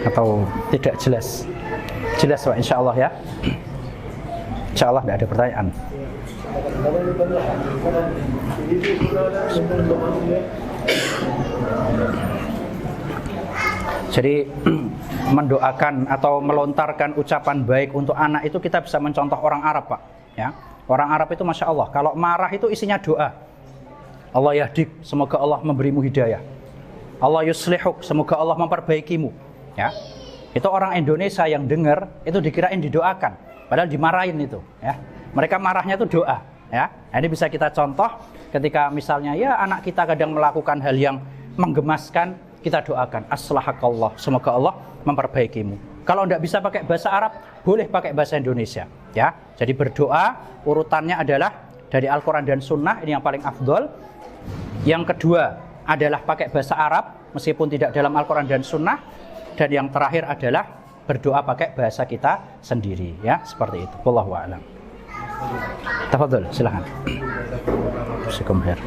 Atau tidak jelas? Jelas Pak, insyaallah ya. Insyaallah tidak ada pertanyaan. Jadi mendoakan atau melontarkan ucapan baik untuk anak itu kita bisa mencontoh orang Arab Pak ya. Orang Arab itu Masya Allah, kalau marah itu isinya doa. Allah yahdik, semoga Allah memberimu hidayah. Allah yuslihuk, semoga Allah memperbaikimu ya. Itu orang Indonesia yang dengar itu dikirain didoakan, padahal dimarahin itu ya. Mereka marahnya itu doa ya. Nah, ini bisa kita contoh ketika misalnya ya anak kita kadang melakukan hal yang menggemaskan, kita doakan aslahakallah, semoga Allah memperbaikimu. Kalau tidak bisa pakai bahasa Arab, boleh pakai bahasa Indonesia ya. Jadi berdoa urutannya adalah dari Al-Quran dan Sunnah, ini yang paling afdol. Yang kedua adalah pakai bahasa Arab meskipun tidak dalam Al-Quran dan Sunnah. Dan yang terakhir adalah berdoa pakai bahasa kita sendiri ya, seperti itu. Wallahu a'lam. Tafadhol, silakan. Assalamualaikum.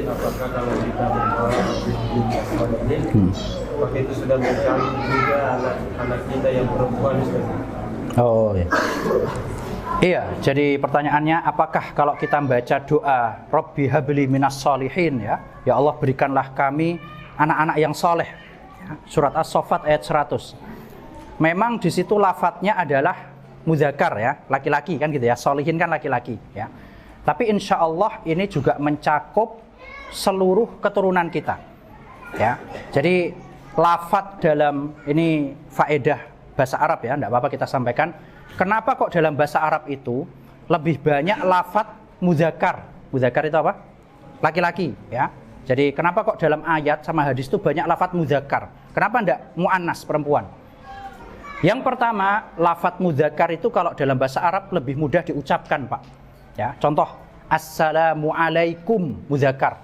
Apakah kalau kita berdoa apakah itu sudah mencakup juga anak kita yang perempuan? Oh ya. Iya, jadi pertanyaannya apakah kalau kita membaca doa Rabbi habli minas sholihin ya Allah berikanlah kami anak-anak yang soleh ya, surat As-Saffat ayat 100. Memang di situ lafadznya adalah mudzakar ya, laki-laki kan gitu ya, sholihin kan laki-laki ya. Tapi insya Allah ini juga mencakup seluruh keturunan kita ya. Jadi lafadz dalam ini faedah bahasa Arab ya, tidak apa-apa kita sampaikan. Kenapa kok dalam bahasa Arab itu lebih banyak lafadz mudzakar? Mudzakar itu apa? Laki-laki ya. Jadi kenapa kok dalam ayat sama hadis itu banyak lafadz mudzakar? Kenapa tidak muannas perempuan? Yang pertama, lafadz mudzakar itu kalau dalam bahasa Arab lebih mudah diucapkan, Pak. Ya, contoh assalamualaikum mudzakar.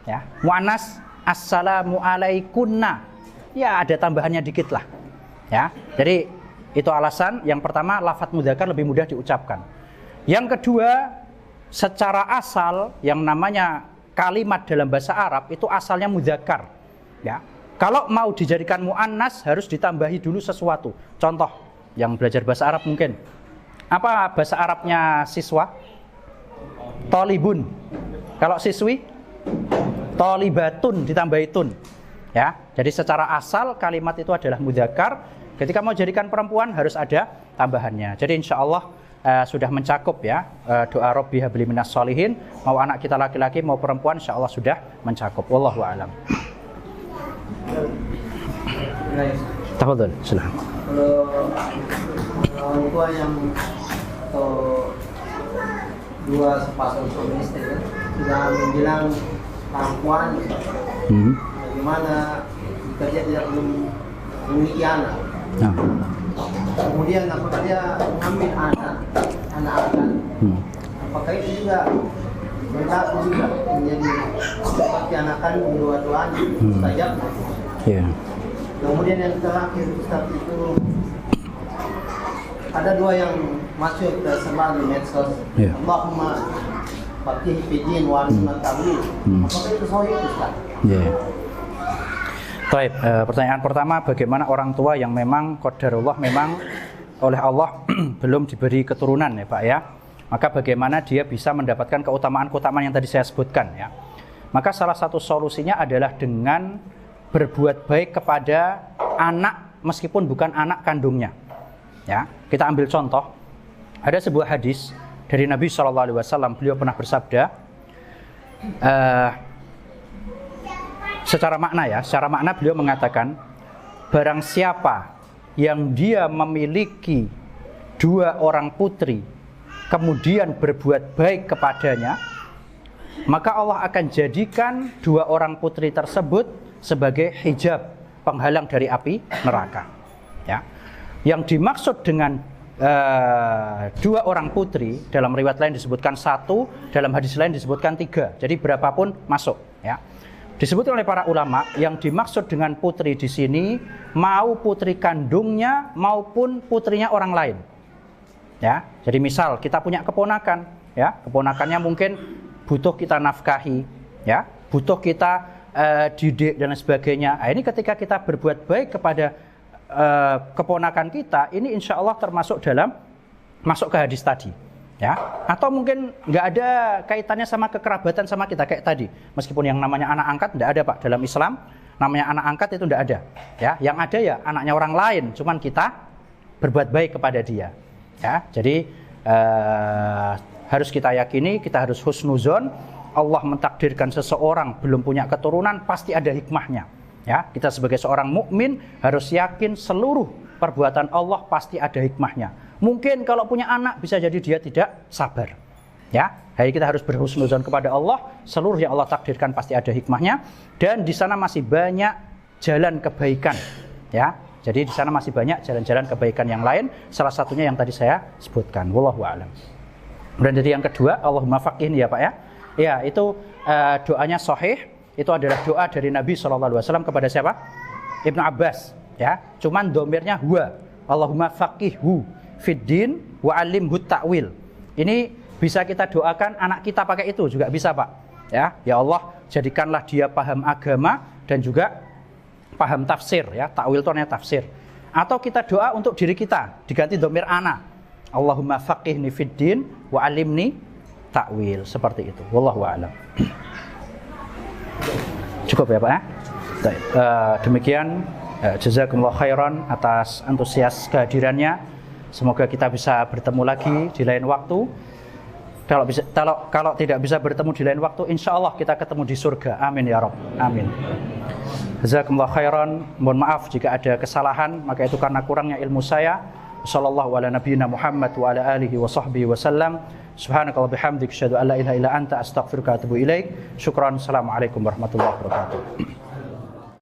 Ya, muannas assalamualaikunna. Ya, ada tambahannya dikit lah. Ya. Jadi itu alasan yang pertama lafadz mudzakar lebih mudah diucapkan. Yang kedua, secara asal yang namanya kalimat dalam bahasa Arab itu asalnya mudzakar. Ya. Kalau mau dijadikan muannas harus ditambahi dulu sesuatu. Contoh yang belajar bahasa Arab mungkin. Apa bahasa Arabnya siswa? Tolibun. Kalau siswi? Tolibatun ditambahi tun. Ya. Jadi secara asal kalimat itu adalah mudzakar. Ketika mau jadikan perempuan harus ada tambahannya. Jadi insya Allah sudah mencakup ya doa Rabbi habli minas sholihin. Mau anak kita laki-laki mau perempuan insya Allah sudah mencakup. Wallahu a'lam. Tafadhol, silakan. Kalau orang tua yang atau dua sepasang suami istri sudah membilang perempuan bagaimana jika dia tidak memiliki anak. Nah. Kemudian apakah dia mengambil anak apakah itu juga mencakup juga menjadi seperti anakan dua-duaan mustajab? Yeah. Kemudian yang terakhir Ustaz itu ada dua yang masuk ke sebar di medsos. Yeah. Allahumma faqih fiddin wa alimna ta'wil. Apakah itu sahih Ustaz? Yeah. Baik, pertanyaan pertama, bagaimana orang tua yang memang qadarullah memang oleh Allah belum diberi keturunan ya Pak ya. Maka bagaimana dia bisa mendapatkan keutamaan-keutamaan yang tadi saya sebutkan ya. Maka salah satu solusinya adalah dengan berbuat baik kepada anak meskipun bukan anak kandungnya. Ya, kita ambil contoh. Ada sebuah hadis dari Nabi SAW, beliau pernah bersabda, secara makna beliau mengatakan, barang siapa yang dia memiliki dua orang putri, kemudian berbuat baik kepadanya, maka Allah akan jadikan dua orang putri tersebut sebagai hijab penghalang dari api neraka. Ya. Yang dimaksud dengan 2 orang putri, dalam riwayat lain disebutkan 1, dalam hadis lain disebutkan 3. Jadi berapapun masuk, ya. Disebutkan oleh para ulama yang dimaksud dengan putri di sini mau putri kandungnya maupun putrinya orang lain. Ya. Jadi misal kita punya keponakan, ya, keponakannya mungkin butuh kita nafkahi, ya, butuh kita didik dan sebagainya. Nah, ini ketika kita berbuat baik kepada keponakan kita, ini insya Allah termasuk dalam masuk ke hadis tadi, ya. Atau mungkin nggak ada kaitannya sama kekerabatan sama kita kayak tadi, meskipun yang namanya anak angkat nggak ada Pak dalam Islam, namanya anak angkat itu nggak ada, ya. Yang ada ya anaknya orang lain, cuman kita berbuat baik kepada dia, ya. Jadi harus kita yakini, kita harus husnuzon. Allah mentakdirkan seseorang belum punya keturunan, pasti ada hikmahnya. Ya, kita sebagai seorang mukmin harus yakin seluruh perbuatan Allah pasti ada hikmahnya. Mungkin kalau punya anak bisa jadi dia tidak sabar. Ya, jadi kita harus berhusnuzon kepada Allah, seluruh yang Allah takdirkan pasti ada hikmahnya, dan di sana masih banyak jalan kebaikan. Ya, jadi di sana masih banyak jalan-jalan kebaikan yang lain, salah satunya yang tadi saya sebutkan. Wallahu a'lam. Dan jadi yang kedua, Allahumma faqihni ya Pak ya. Ya, itu doanya sahih. Itu adalah doa dari Nabi SAW kepada siapa? Ibnu Abbas, ya. Cuman domirnya huwa. Allahumma faqihhu fiddin wa alimhu ta'wil. Ini bisa kita doakan anak kita pakai itu juga bisa Pak. Ya, ya Allah jadikanlah dia paham agama dan juga paham tafsir, ya. Ta'wil itu artinya tafsir. Atau kita doa untuk diri kita diganti domir ana. Allahumma faqihni fiddin wa alimni ta'wil, seperti itu. Wallahu a'lam. Cukup ya Pak ya? Demikian, jazakumullah khairan atas antusias kehadirannya. Semoga kita bisa bertemu lagi di lain waktu. Kalau tidak bisa bertemu di lain waktu, insya Allah kita ketemu di surga. Amin ya Rabb. Amin. Jazakumullah khairan. Mohon maaf jika ada kesalahan, maka itu karena kurangnya ilmu saya. Sallallahu ala nabiyyina Muhammad wa ala alihi wa sahbihi wa sallam. Subhanakallah bihamdik, asyhadu an la ilaha illa anta, astaghfiruka wa atubu ilaik. Syukran. Assalamualaikum warahmatullahi wabarakatuh.